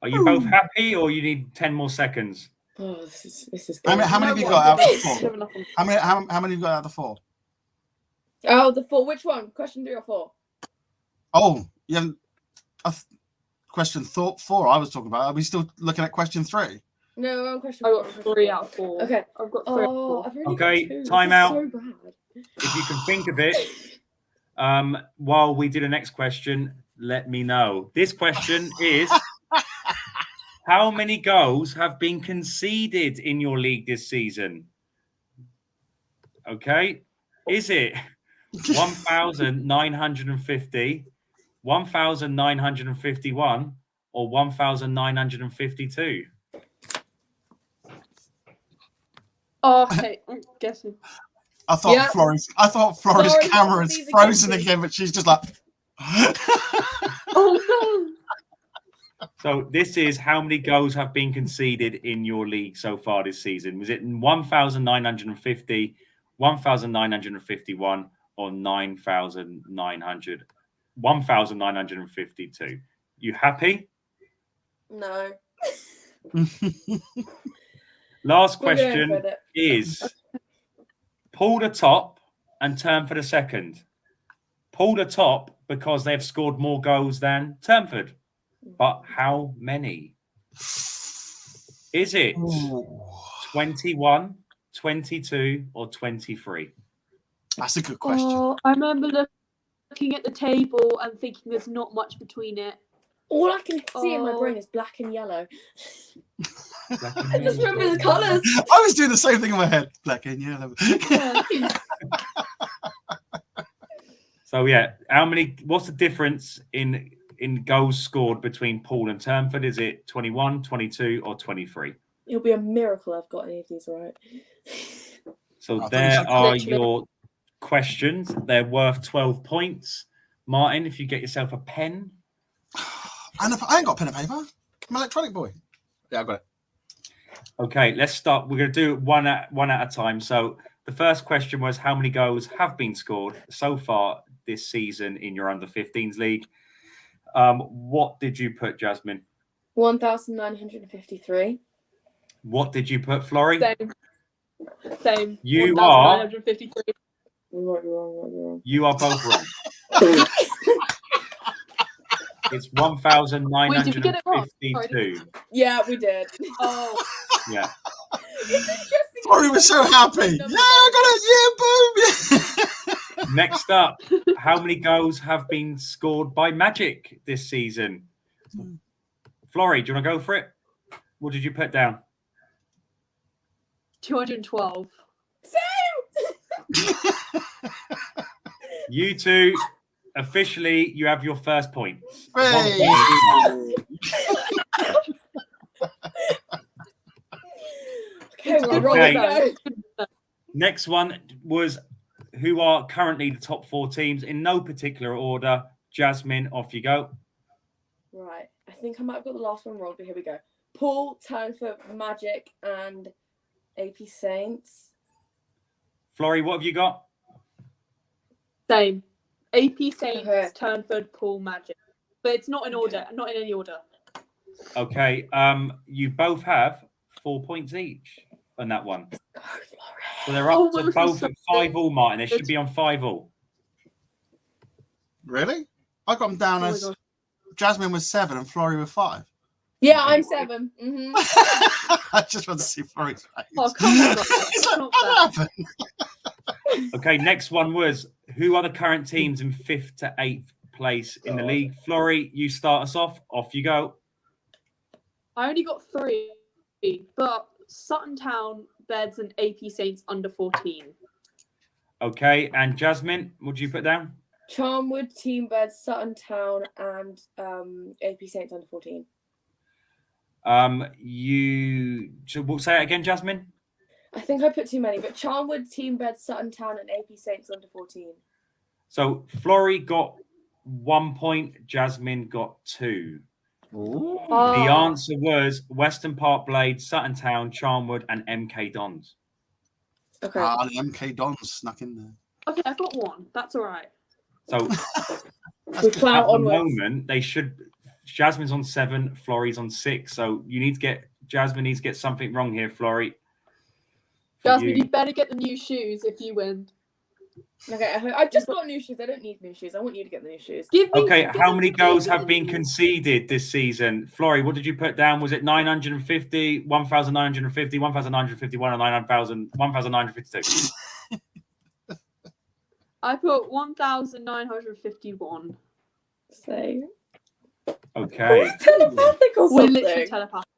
Are you both happy, or you need 10 more seconds? Oh, this is How good. many have You you know got out what? of the 4? Never nothing. How many have you got out of the 4? Oh, the 4. Which one? Question 3 or 4? Oh, you haven't. Question 4 I was talking about. Are we still looking at question 3? No, we're on question I 4. got 3 out of 4. Okay. I've got 3 out of 4. I've only Okay, got 2. time This is out. so bad. If you can think of it, while we do the next question, let me know. This question is, how many goals have been conceded in your league this season? Okay. Is it 1,950, 1,951, or 1,952? Oh, okay, I'm guessing. I thought Yeah. Florrie's Florrie, camera what is are these frozen again, again, but she's just like. Oh no! So this is how many goals have been conceded in your league so far this season. Was it 1,950, 1,951, or 1,952? You happy? No. Last We're going question for it. is pull the top and turn for the second. Pull the top because they've scored more goals than Turnford. But how many? Is it 21, 22, or 23? That's a good question. Oh, I remember looking at the table and thinking there's not much between it. All I can see in my brain is black and yellow. I just remember the colours. I was doing the same thing in my head. Black and yellow. So yeah, what's the difference in goals scored between Paul and Turnford? Is it 21, 22, or 23? It'll be a miracle I've got any of these right. So I there thought you are Literally. your questions. They're worth 12 points. Martin, if you get yourself a pen. I ain't got pen and paper. I'm an electronic boy. Yeah, I got it. Okay, let's start. We're going to do one at a time. So the first question was, how many goals have been scored so far this season in your under-15s league? What did you put, Jasmine? 1,953. What did you put, Florrie? Same. You are 1,953. Wrong. You are both wrong. It's 1,952. Yeah, we did. Oh, Yeah. It's interesting. Florrie was so happy. Yeah, I got it. Yeah, boom. Next up, how many goals have been scored by Magic this season? Florrie, do you want to go for it? What did you put down? 212. You two, officially, you have your first point. Hey. Okay. Next one was who are currently the top 4 teams in no particular order. Jamine, off you go. Right. I think I might have got the last one wrong, but here we go. Poole, Turnford, Magic, and AP Saints. Florrie, what have you got? Same. AP Saints, Okay. Turnford, Poole, Magic. But it's not in order. Not in any order. Okay. You both have 4 points each on that one. Go, Florrie. So they're up Oh, to well, both so at 5-all, Martin. They should be on 5-all. Really? I got them down Oh my as God. Jamine was 7 and Florrie was 5. Yeah, I'm 7. Mm-hmm. I just want to see Florrie's face. Oh, come on. It's like, Not what fair. happened? Okay, next one was who are the current teams in 5th to 8th place in the league? Florrie, you start us off. Off you go. I only got 3, but Sutton Town, Beds, and AP Saints under 14. Okay, and Jamine, what did you put down? Charnwood, Team Beds, Sutton Town, and AP Saints under 14. We'll say it again, Jamine. I think I put too many, but Charnwood, Team Beds, Sutton Town, and AP Saints under 14. So Florrie got 1 point, Jamine got 2. Ooh. Oh. The answer was Western Park Blade, Sutton Town, Charnwood, and MK Dons. Okay. The MK Don snuck in there. Okay, I got 1. That's all right. So With clout at the onwards. moment, they should. Jamine's on 7, Florrie's on 6. So you need to get Jamine needs to get something wrong here, Florrie. Jamine, you better get the new shoes if you win. Okay, I just got new shoes. I don't need new shoes. I want you to get the new shoes. Okay, how many goals have been conceded this season? Florrie, what did you put down? Was it 950, 1,950, 1,951, or 1,952? I put 1,951. So Okay. telepathic or We're something. literally telepathic.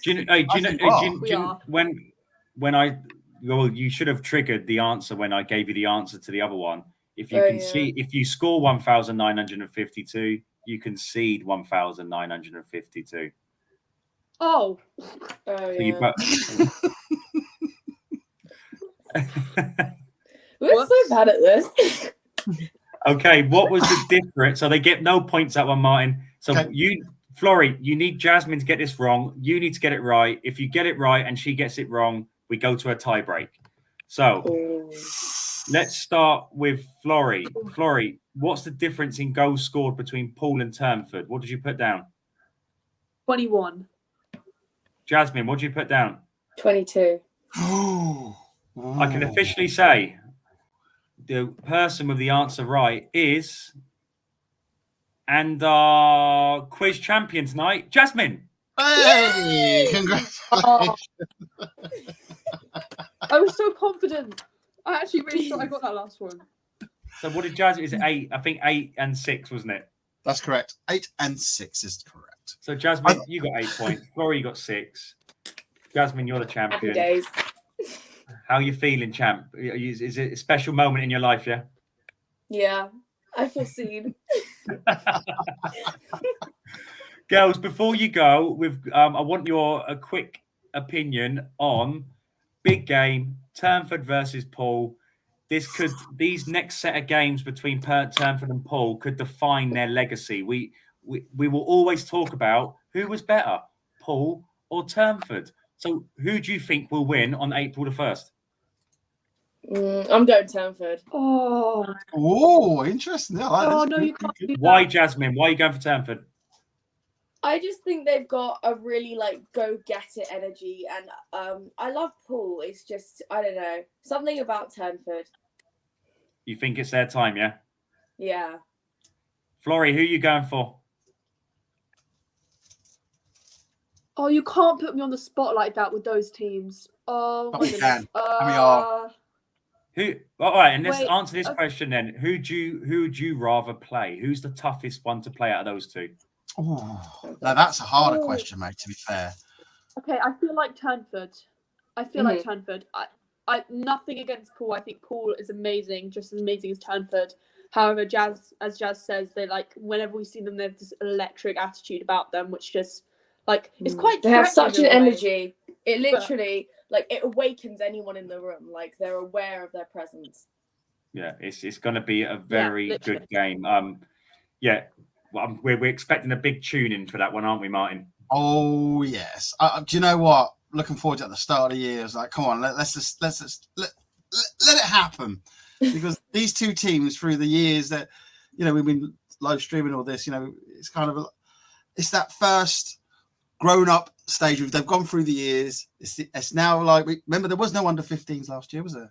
Do you know, when I well, you should have triggered the answer when I gave you the answer to the other one. If you see, if you score 1,952, you concede 1,952. Oh. Oh, So you yeah. We're Whoops. so bad at this. Okay, what was the difference? So they get no points that one, Martin. So Florrie, you need Jamine to get this wrong. You need to get it right. If you get it right and she gets it wrong, we go to a tie break. So let's start with Florrie. Florrie, what's the difference in goals scored between Poole and Turnford? What did you put down? 21. Jamine, what did you put down? 22. I can officially say the person with the answer right is, and our quiz champion tonight, Jamine. Hey, congratulations. Oh. I was so confident. I actually really thought I got that last one. So what did Jamine? Is it 8? I think 8 and 6, wasn't it? That's correct. 8 and 6 is correct. So Jamine, you got 8 points. Florrie, you got 6. Jamine, you're the Happy champion. days. How are you feeling, champ? Is it a special moment in your life, yeah? Yeah, I feel seen. Girls, before you go, I want a quick opinion on big game, Turnford versus Poole. These next set of games between Turnford and Poole could define their legacy. We will always talk about who was better, Poole or Turnford. So who do you think will win on April the 1st? I'm going Turnford. Oh, Interesting. I like oh this. no, you can't do that. Why, Jamine? Why are you going for Turnford? I just think they've got a really go get it energy, and I love Poole. It's just I don't know, something about Turnford. You think it's their time, yeah? Yeah. Florrie, who are you going for? Oh, you can't put me on the spot like that with those teams. Oh Oh, my you goodness. can. We are. All right, and let's Wait, answer this question then. Who'd you rather play? Who's the toughest one to play out of those two? Oh, now that's a harder question, mate. To be fair. Okay, I feel like Turnford. Like Turnford. I nothing against Paul. I think Paul is amazing, just as amazing as Turnford. However, as Jazz says, they like whenever we see them, they have this electric attitude about them, which just like it's quite. They have such an threatening in a way. energy. It literally it awakens anyone in the room. Like they're aware of their presence. Yeah, it's going to be a very good game. Yeah, well, we're expecting a big tune in for that one, aren't we, Martin? Oh yes. Do you know what? Looking forward to at the start of the year. It's like, come on, let's just let it happen, because these two teams through the years that we've been live streaming all this. It's kind of it's that first grown up stage. They've gone through the years. It's now like remember there was no under 15s last year, was there?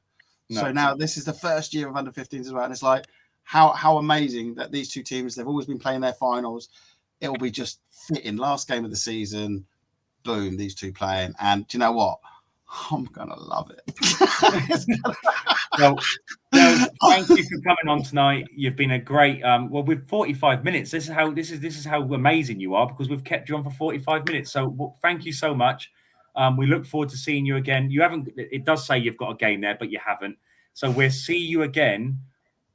No. So now this is the first year of under 15s as well, and it's like how amazing that these two teams, they've always been playing their finals. It'll be just fitting. Last game of the season, boom, these two playing. And do you know what? I'm going to love it. Well, thank you for coming on tonight. You've been a great, with 45 minutes, this is how amazing you are, because we've kept you on for 45 minutes. So thank you so much. We look forward to seeing you again. It does say you've got a game there, but you haven't. So we'll see you again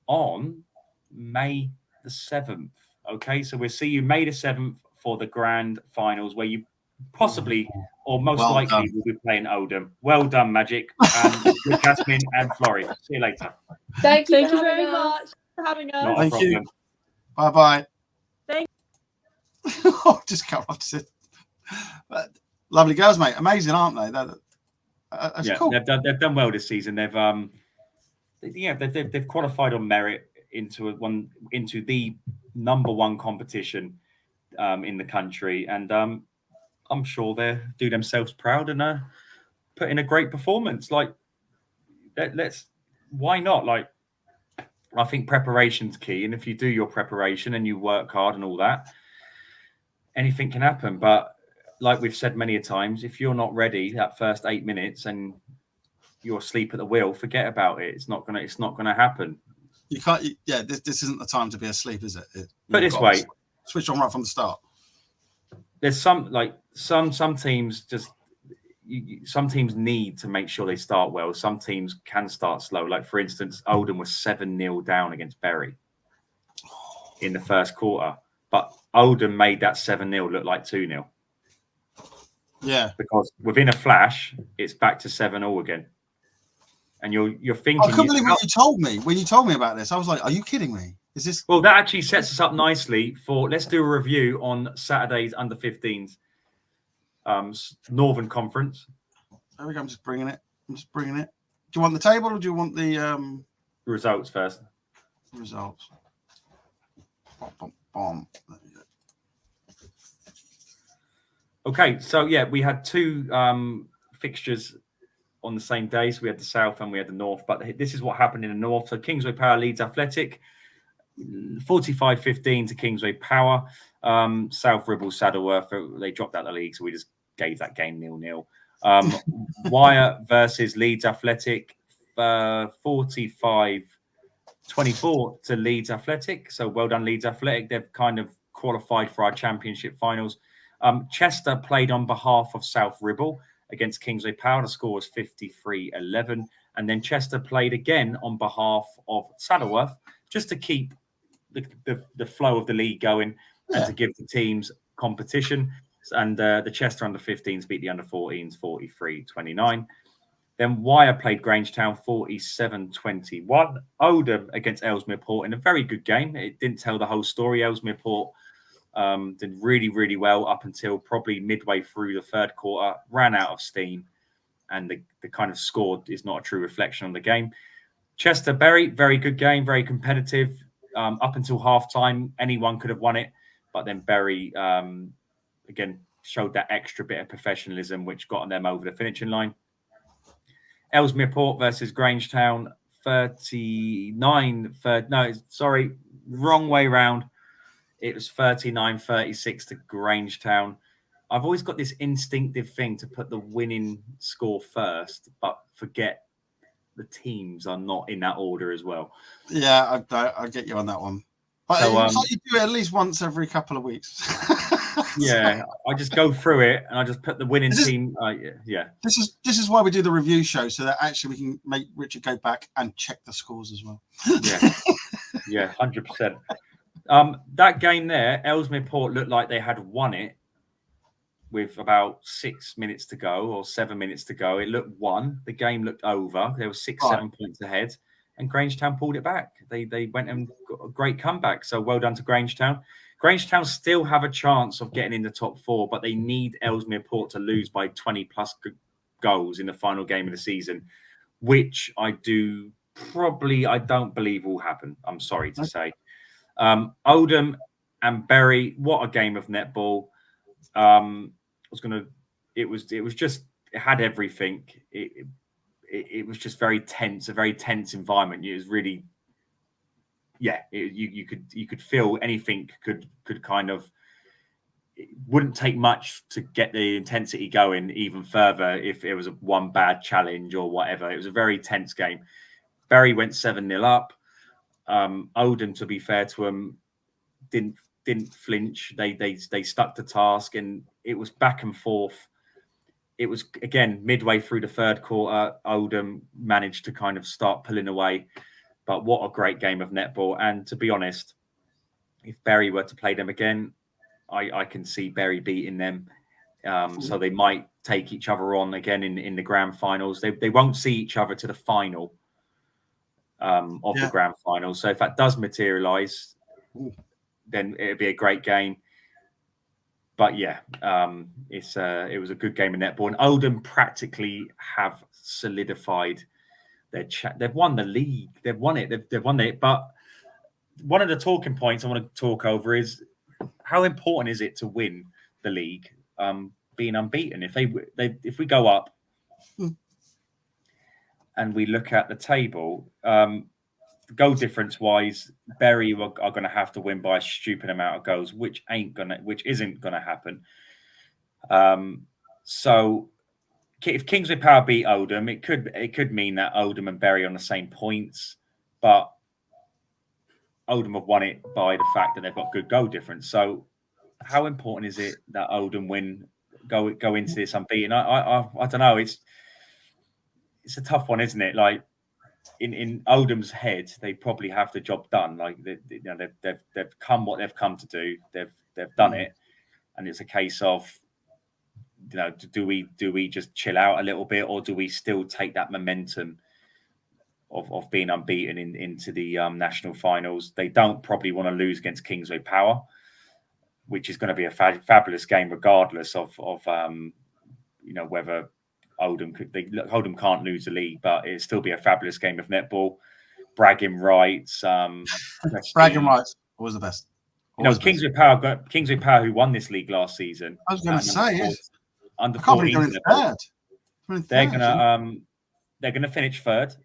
on May the 7th. Okay, so we'll see you May the 7th for the grand finals, where you possibly or most likely will be playing Oldham. Well done, Magic, with Jamine and Florrie. See you later. Thank you very much for having us. Thank you. Bye. Thank you. Just come on to it. Lovely girls, mate. Amazing, aren't they? That's cool. They've done well this season. They've qualified on merit into the number one competition in the country, and I'm sure they do themselves proud and put in a great performance. Like, why not? Like, I think preparation's key, and if you do your preparation and you work hard and all that, anything can happen. But like we've said many a times, if you're not ready that first 8 minutes and you're asleep at the wheel, forget about it. It's not gonna happen. You can't. Yeah, this isn't the time to be asleep, is it? Put this way, switch on right from the start. There's some teams some teams need to make sure they start well. Some teams can start slow. Like, for instance, Oldham was 7-0 down against Bury in the first quarter, but Oldham made that 7-0 look like 2-0. Yeah, because within a flash, it's back to 7-0 again. And you're thinking. I couldn't believe what you told me when you told me about this. I was like, "Are you kidding me? Is this?" Well, that actually sets us up nicely for. Let's do a review on Saturday's under 15s Northern Conference. There we go. I'm just bringing it. Do you want the table or do you want the results first? Results. Bomb. Okay, so yeah, we had two fixtures on the same day. So we had the South and we had the North, but this is what happened in the North. So Kingsway Power Leeds Athletic, 45-15 to Kingsway Power. South Ribble Saddleworth, they dropped out of the league, so we just gave that game 0-0. Wire versus Leeds Athletic, 45-24 to Leeds Athletic. So well done, Leeds Athletic. They've kind of qualified for our championship finals. Chester played on behalf of South Ribble against Kingsway Power. The score was 53-11. And then Chester played again on behalf of Saddleworth, just to keep the flow of the league going and to give the teams competition. And the Chester under 15s beat the under 14s 43-29. Then Wire played Grangetown 47-21. Oldham against Ellesmere Port in a very good game. It didn't tell the whole story. Ellesmere Port did really, really well up until probably midway through the third quarter, ran out of steam, and the kind of score is not a true reflection on the game. Chester Bury, very good game, very competitive. Up until half-time, anyone could have won it, but then Bury, again, showed that extra bit of professionalism, which got them over the finishing line. Ellesmere Port versus Grangetown, wrong way round. It was 39-36 to Grangetown. I've always got this instinctive thing to put the winning score first, but forget the teams are not in that order as well. Yeah, I get you on that one. But So, it's like you do it at least once every couple of weeks. Yeah, I just go through it and I just put the winning team. Yeah. This is why we do the review show, so that actually we can make Richard go back and check the scores as well. Yeah, 100%. That game there, Ellesmere Port looked like they had won it with about 6 minutes to go or 7 minutes to go. It looked won. The game looked over. There were 7 points ahead, and Grangetown pulled it back. They went and got a great comeback. So well done to Grangetown. Grangetown still have a chance of getting in the top 4, but they need Ellesmere Port to lose by 20 plus goals in the final game of the season, which I don't believe will happen. I'm sorry to say. Oldham and Bury, what a game of netball. It had everything. It was just very tense, a very tense environment. It was really, you could feel anything could kind of, it wouldn't take much to get the intensity going even further if it was one bad challenge or whatever. It was a very tense game. Bury went 7-0 up. Oldham, to be fair to them, didn't flinch. They stuck to task, and it was back and forth. It was, again, midway through the third quarter, Oldham managed to kind of start pulling away. But what a great game of netball. And to be honest, if Bury were to play them again, I can see Bury beating them. So they might take each other on again in the grand finals. They won't see each other to the final of the grand final. So if that does materialise, then it'd be a great game. But it was a good game of netball. And Oldham practically have solidified they've won the league. They've won it. They've won it. But one of the talking points I want to talk over is how important is it to win the league, being unbeaten? If we go up and we look at the table, goal difference wise, Bury are going to have to win by a stupid amount of goals, which isn't going to happen. So if Kingsway Power beat Oldham, it could mean that Oldham and Bury are on the same points, but Oldham have won it by the fact that they've got good goal difference. So how important is it that Oldham go into this unbeaten? I don't know. It's a tough one, isn't it? Like in Oldham's head, they probably have the job done. Like they've come what they've come to do. They've done it, and it's a case of, do we just chill out a little bit, or do we still take that momentum of being unbeaten into the national finals? They don't probably want to lose against Kingsway Power, which is going to be a fabulous game, regardless of whether Oldham can't lose the league, but it'll still be a fabulous game of netball. Bragging rights, bragging rights, always the best. Kingsway Power, who won this league last season. I was going to say, yes. Under 14, they're going to finish third,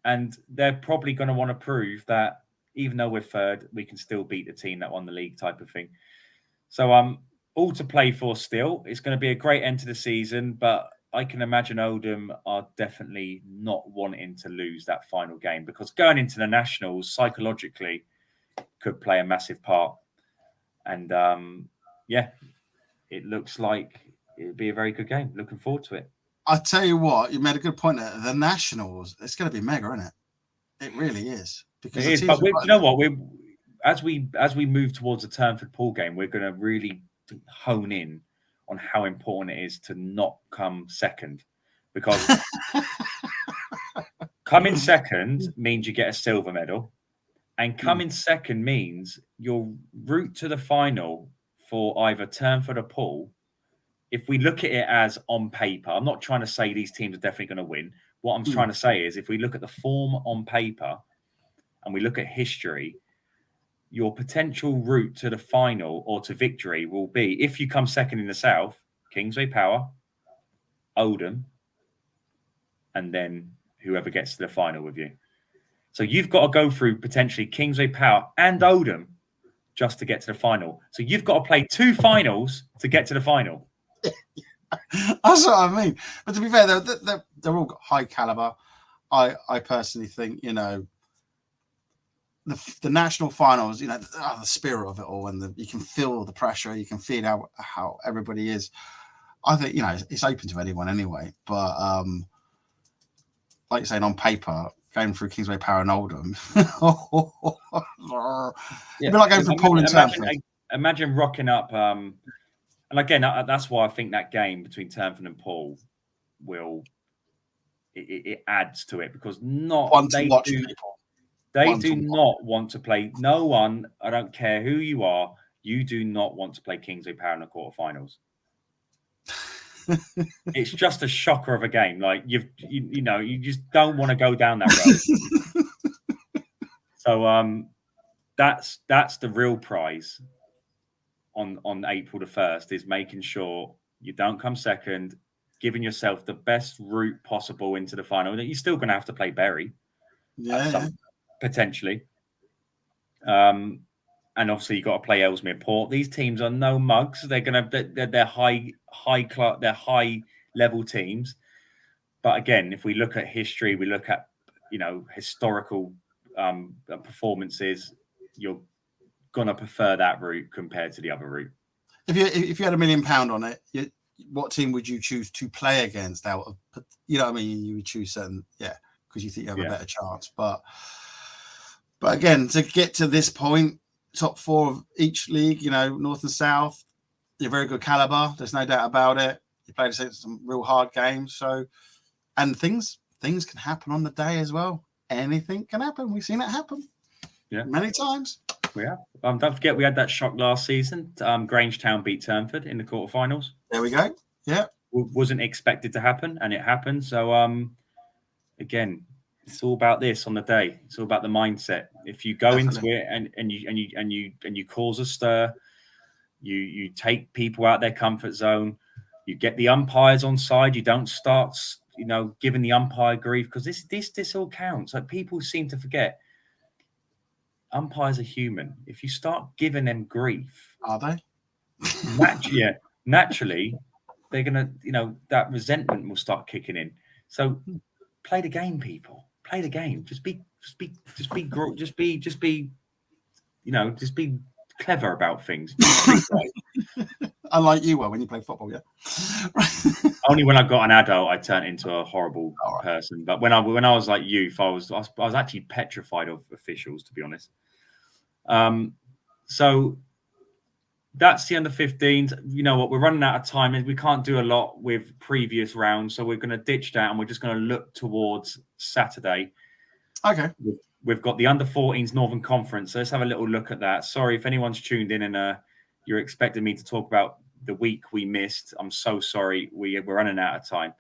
and they're probably going to want to prove that even though we're third, we can still beat the team that won the league, type of thing. So all to play for still. It's going to be a great end to the season, but I can imagine Oldham are definitely not wanting to lose that final game, because going into the nationals psychologically could play a massive part. And it looks like it'd be a very good game. Looking forward to it. I tell you what, you made a good point there. The nationals, it's going to be mega, isn't it? It really is. Because it is, but you know what? As we move towards the Turnford pool game, we're going to really hone in on how important it is to not come second, because coming second means you get a silver medal, and coming second means your route to the final for either Turnford or Poole. If we look at it as on paper, I'm not trying to say these teams are definitely going to win. What I'm trying to say is, if we look at the form on paper and we look at history, your potential route to the final or to victory will be, if you come second in the South, Kingsway Power, Oldham, and then whoever gets to the final with you. So you've got to go through potentially Kingsway Power and Oldham just to get to the final. So you've got to play 2 finals to get to the final. That's what I mean. But to be fair, they're all high caliber. I personally think, you know, the national finals, you know, the spirit of it all, and you can feel the pressure, you can feel how everybody is. I think, you know, it's open to anyone anyway. But like you're saying, on paper, going through Kingsway Power and Oldham, it'd be like going through Poole and Turnford. Imagine rocking up, and again, that's why I think that game between Turnford and Poole it adds to it, because they do not want to play. No one, I don't care who you are, you do not want to play Kingsway Power in the quarterfinals. It's just a shocker of a game. Like you just don't want to go down that road. So that's the real prize on April the 1st, is making sure you don't come second, giving yourself the best route possible into the final. You're still going to have to play Bury, potentially. And obviously you got to play Ellesmere Port. These teams are no mugs. They're high level teams. But again, if we look at history, we look at, you know, historical performances, you're gonna prefer that route compared to the other route. If you had £1 million on it, what team would you choose to play against? Out of, you know what I mean? You would choose certain, because you think you have a better chance. But again, to get to this point, top 4 of each league, you know, North and South, you're very good caliber. There's no doubt about it. You played some real hard games. So, and things can happen on the day as well. Anything can happen. We've seen it happen. Yeah, many times. Yeah. Don't forget, we had that shock last season. Grangetown beat Turnford in the quarterfinals. There we go. Yeah, wasn't expected to happen, and it happened. So, again, it's all about this on the day. It's all about the mindset. If you go into it and you cause a stir, you take people out their comfort zone, you get the umpires on side. You don't start, you know, giving the umpire grief, because this all counts. Like, people seem to forget, umpires are human. If you start giving them grief, are they? Naturally, they're gonna, you know, that resentment will start kicking in. So, play the game, people. Play the game. Just be, you know, just be clever about things. Unlike you were when you played football, Only when I got an adult, I turned into a horrible person. But when I was like youth, I was actually petrified of officials, to be honest. So that's the under 15s. You know what? We're running out of time, and we can't do a lot with previous rounds, so we're going to ditch that, and we're just going to look towards Saturday. Okay. We've got the under 14s Northern Conference. So let's have a little look at that. Sorry if anyone's tuned in and you're expecting me to talk about the week we missed. I'm so sorry. We're running out of time.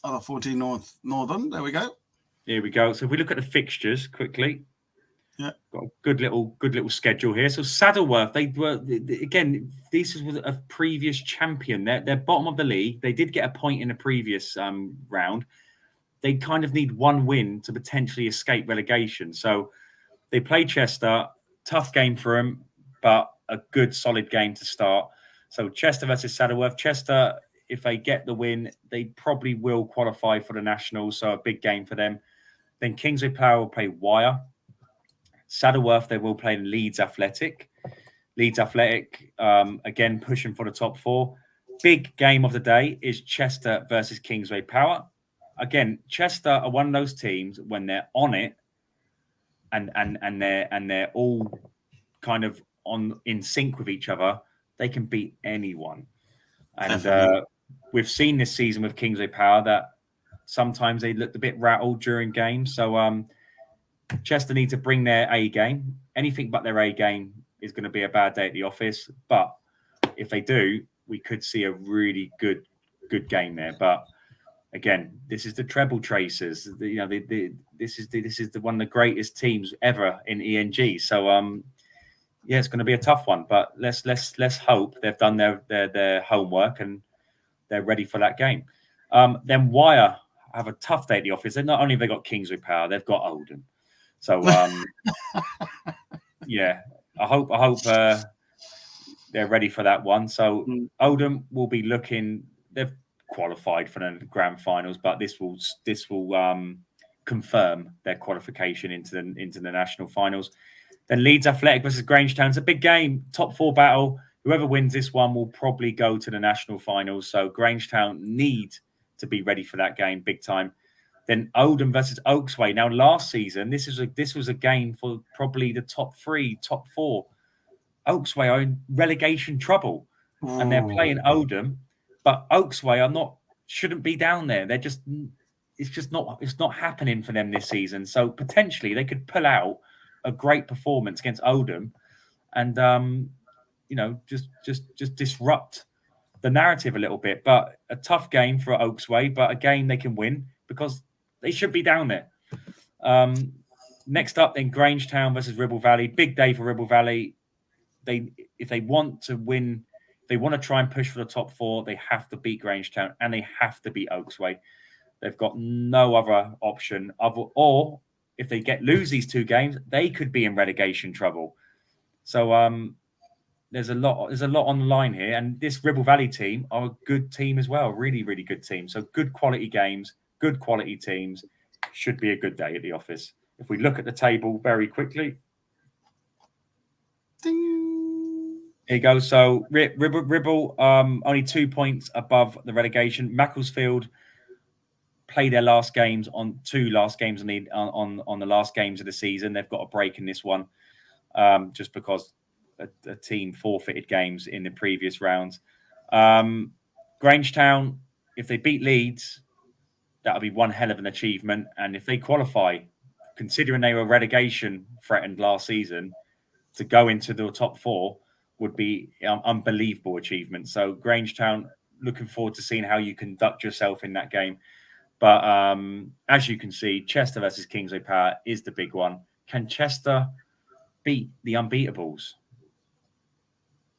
Under 14 Northern. There we go. Here we go. So if we look at the fixtures quickly. Yeah, got a good little schedule here. So Saddleworth, they were again. This was a previous champion. They're bottom of the league. They did get a point in the previous round. They kind of need one win to potentially escape relegation. So they play Chester. Tough game for them, but a good solid game to start. So Chester versus Saddleworth. Chester, if they get the win, they probably will qualify for the Nationals. So a big game for them. Then Kingsway Power will play Wyre. Saddleworth, they will play Leeds Athletic. Leeds Athletic, again, pushing for the top 4. Big game of the day is Chester versus Kingsway Power. Again, Chester are one of those teams, when they're on it and they're all kind of in sync with each other, they can beat anyone. And we've seen this season with Kingsway Power that sometimes they looked a bit rattled during games. So Chester need to bring their A game. Anything but their A game is going to be a bad day at the office. But if they do, we could see a really good game there. But again, this is the treble tracers. You know, this is one of the greatest teams ever in ENG. So yeah, it's going to be a tough one. But let's hope they've done their homework and they're ready for that game. Then Wyre have a tough day at the office. They not only have they got Kingsway Power, they've got Oldham. So yeah, I hope they're ready for that one. So Oldham will be looking. qualified for the grand finals, but this will confirm their qualification into the national finals. Then Leeds Athletic versus Grangetown. It's a big game, top 4 battle. Whoever wins this one will probably go to the national finals. So Grangetown need to be ready for that game big time. Then Oldham versus Oaksway. Now, last season, this was a game for probably the top 3, top 4. Oaksway are in relegation trouble, and they're playing Oldham. But Oaksway shouldn't be down there. It's not happening for them this season. So potentially they could pull out a great performance against Oldham, and just disrupt the narrative a little bit. But a tough game for Oaksway, but a game they can win because they should be down there. Next up, then Grangetown versus Ribble Valley. Big day for Ribble Valley. If they want to win, they want to try and push for the top 4. They have to beat Grangetown and they have to beat Oaksway. They've got no other option. Or if they lose these 2 games, they could be in relegation trouble. So there's a lot on the line here. And this Ribble Valley team are a good team as well. Really, really good team. So good quality games, good quality teams. Should be a good day at the office. If we look at the table very quickly. Ding. Here you go. So Ribble only 2 points above the relegation. Macclesfield play their last games on the last games of the season. They've got a break in this one, just because a team forfeited games in the previous rounds. Grangetown, if they beat Leeds, that'll be one hell of an achievement. And if they qualify, considering they were relegation threatened last season, to go into the top 4 would be unbelievable achievement. So Grangetown, looking forward to seeing how you conduct yourself in that game. But as you can see, Chester versus Kingsway Power is the big one. Can Chester beat the unbeatables?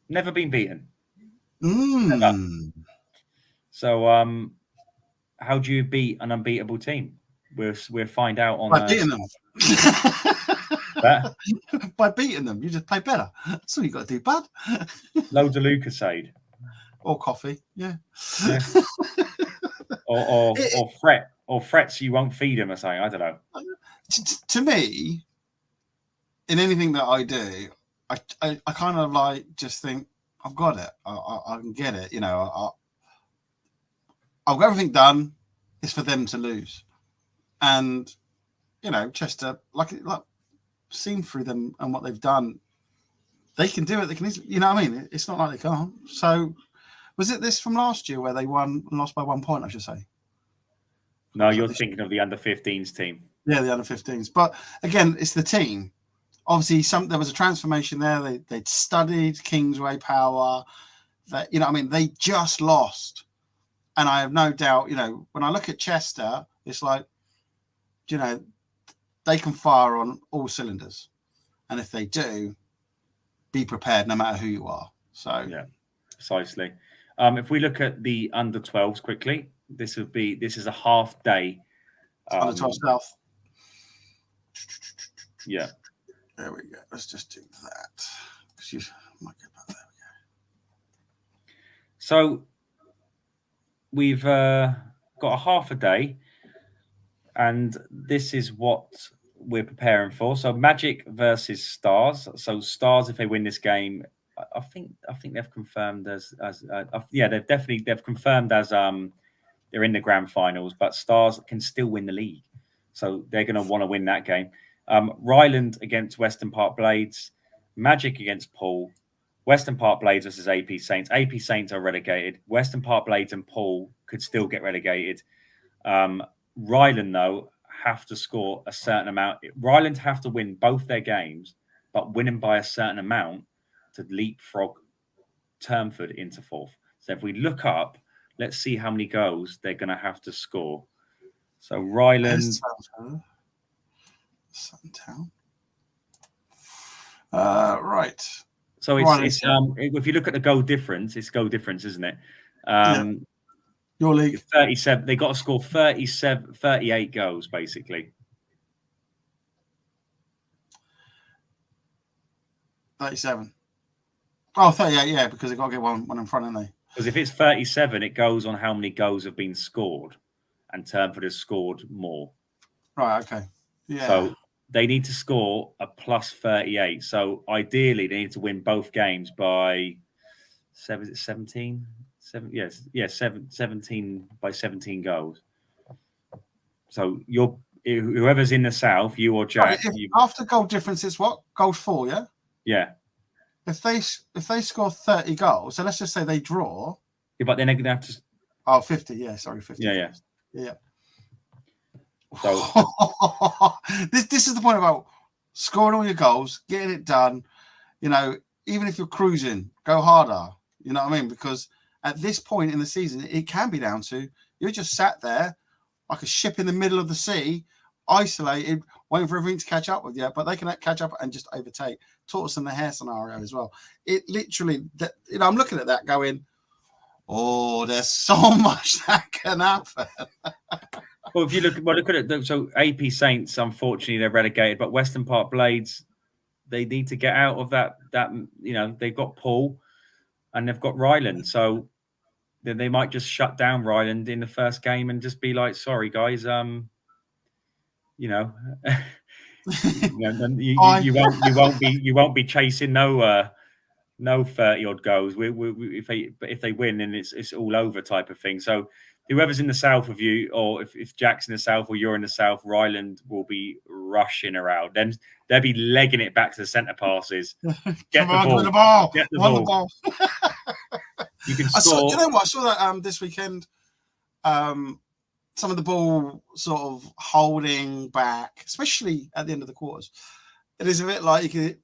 Never been beaten. Never. So how do you beat an unbeatable team? We'll find out on by beating them. By beating them, you just play better. That's all you got to do, bud. Loads of Lucasade. Or coffee, yeah. or frets you won't feed them or something. I don't know. To me, in anything that I do, I kind of like just think I've got it. I can get it. I've got everything done. It's for them to lose, and Chester, like seen through them and what they've done, they can do it. They can easily, what I mean? It's not like they can't. So, was it this from last year where they won and lost by 1 point? I should say. No, you're thinking of the under-15s team. Yeah, the under-15s. But again, it's the team. Obviously, there was a transformation there. They'd studied Kingsway Power. They just lost. And I have no doubt, when I look at Chester, it's like, they can fire on all cylinders. And if they do, be prepared no matter who you are. So, yeah, precisely. If we look at the under-12s quickly, this is a half day. Under-12 South. Yeah. There we go. Let's just do that. There we go. So we've got a half a day, and this is what we're preparing for. So Magic versus Starz. So Starz, if they win this game, I think they've confirmed they've confirmed as they're in the grand finals, but Starz can still win the league, so they're going to want to win that game. Ryland against Western Park Blades, Magic against Poole, Western Park Blades versus AP Saints. AP Saints are relegated. Western Park Blades and Poole could still get relegated. Ryland, though, have to score a certain amount. Ryland have to win both their games, but winning by a certain amount to leapfrog Turnford into 4th. So if we look up, let's see how many goals they're going to have to score. So Ryland... Sutton Town. Right. So it's if you look at the goal difference, it's goal difference, isn't it? Your league 37. They got to score 38 goals basically. 37. Oh, 38, yeah, because they got to get one in front, haven't they? Because if it's 37, it goes on how many goals have been scored, and Turnford has scored more. Right. Okay. Yeah. So they need to score a plus 38. So ideally, they need to win both games by 17. 17 by 17 goals. So whoever's in the south, you or Jack. After goal difference, it's what? Goal 4, yeah? Yeah. If they score 30 goals, so let's just say they draw. Yeah, but then they're gonna have to. Oh, 50. Yeah, sorry, 50. Yeah. So this is the point about scoring all your goals, getting it done. You know, even if you're cruising, go harder. You know what I mean? Because at this point in the season, it can be down to you're just sat there like a ship in the middle of the sea, isolated, waiting for everything to catch up with you. But they can catch up and just overtake. Tortoise and the hare scenario as well. It literally, I'm looking at that going, oh, there's so much that can happen. Well, if you look at it. So AP Saints, unfortunately, they're relegated. But Western Park Blades, they need to get out of that. They've got Paul, and they've got Ryland. So then they might just shut down Ryland in the first game and just be like, "Sorry, guys, you won't be chasing no 30 odd goals. If they win, then it's all over type of thing." So whoever's in the south of you, or if Jack's in the south or you're in the south, Ryland will be rushing around. Then they'll be legging it back to the centre passes. Get the ball. Get the ball. You can score. You know what? I saw that this weekend. Some of the ball sort of holding back, especially at the end of the quarters. It is a bit like you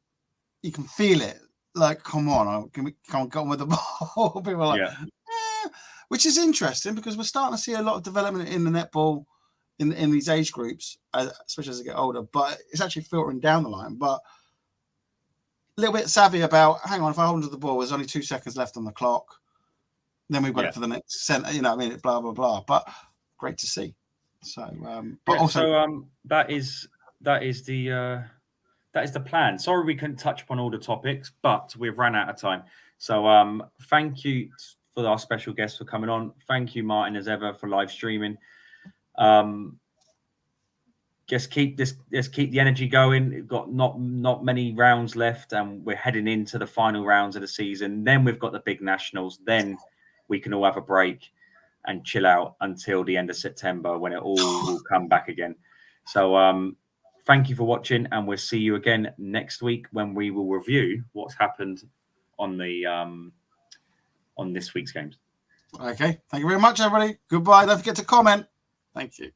can feel it. Like, come on, get on with the ball. People are like, which is interesting because we're starting to see a lot of development in the netball in these age groups, especially as they get older. But it's actually filtering down the line. But a little bit savvy about, hang on, if I hold onto the ball, there's only 2 seconds left on the clock. Then we've got it for the next center. You know what I mean? Blah blah blah. But great to see. So, that is the plan. Sorry we couldn't touch upon all the topics, but we've run out of time. So thank you for our special guest for coming on. Thank you, Martin, as ever, for live streaming. Just keep the energy going. We've got not many rounds left, and we're heading into the final rounds of the season. Then we've got the big nationals. Then we can all have a break and chill out until the end of September when it all will come back again. So thank you for watching, and we'll see you again next week when we will review what's happened on the on this week's games. Okay. Thank you very much, everybody. Goodbye. Don't forget to comment. Thank you.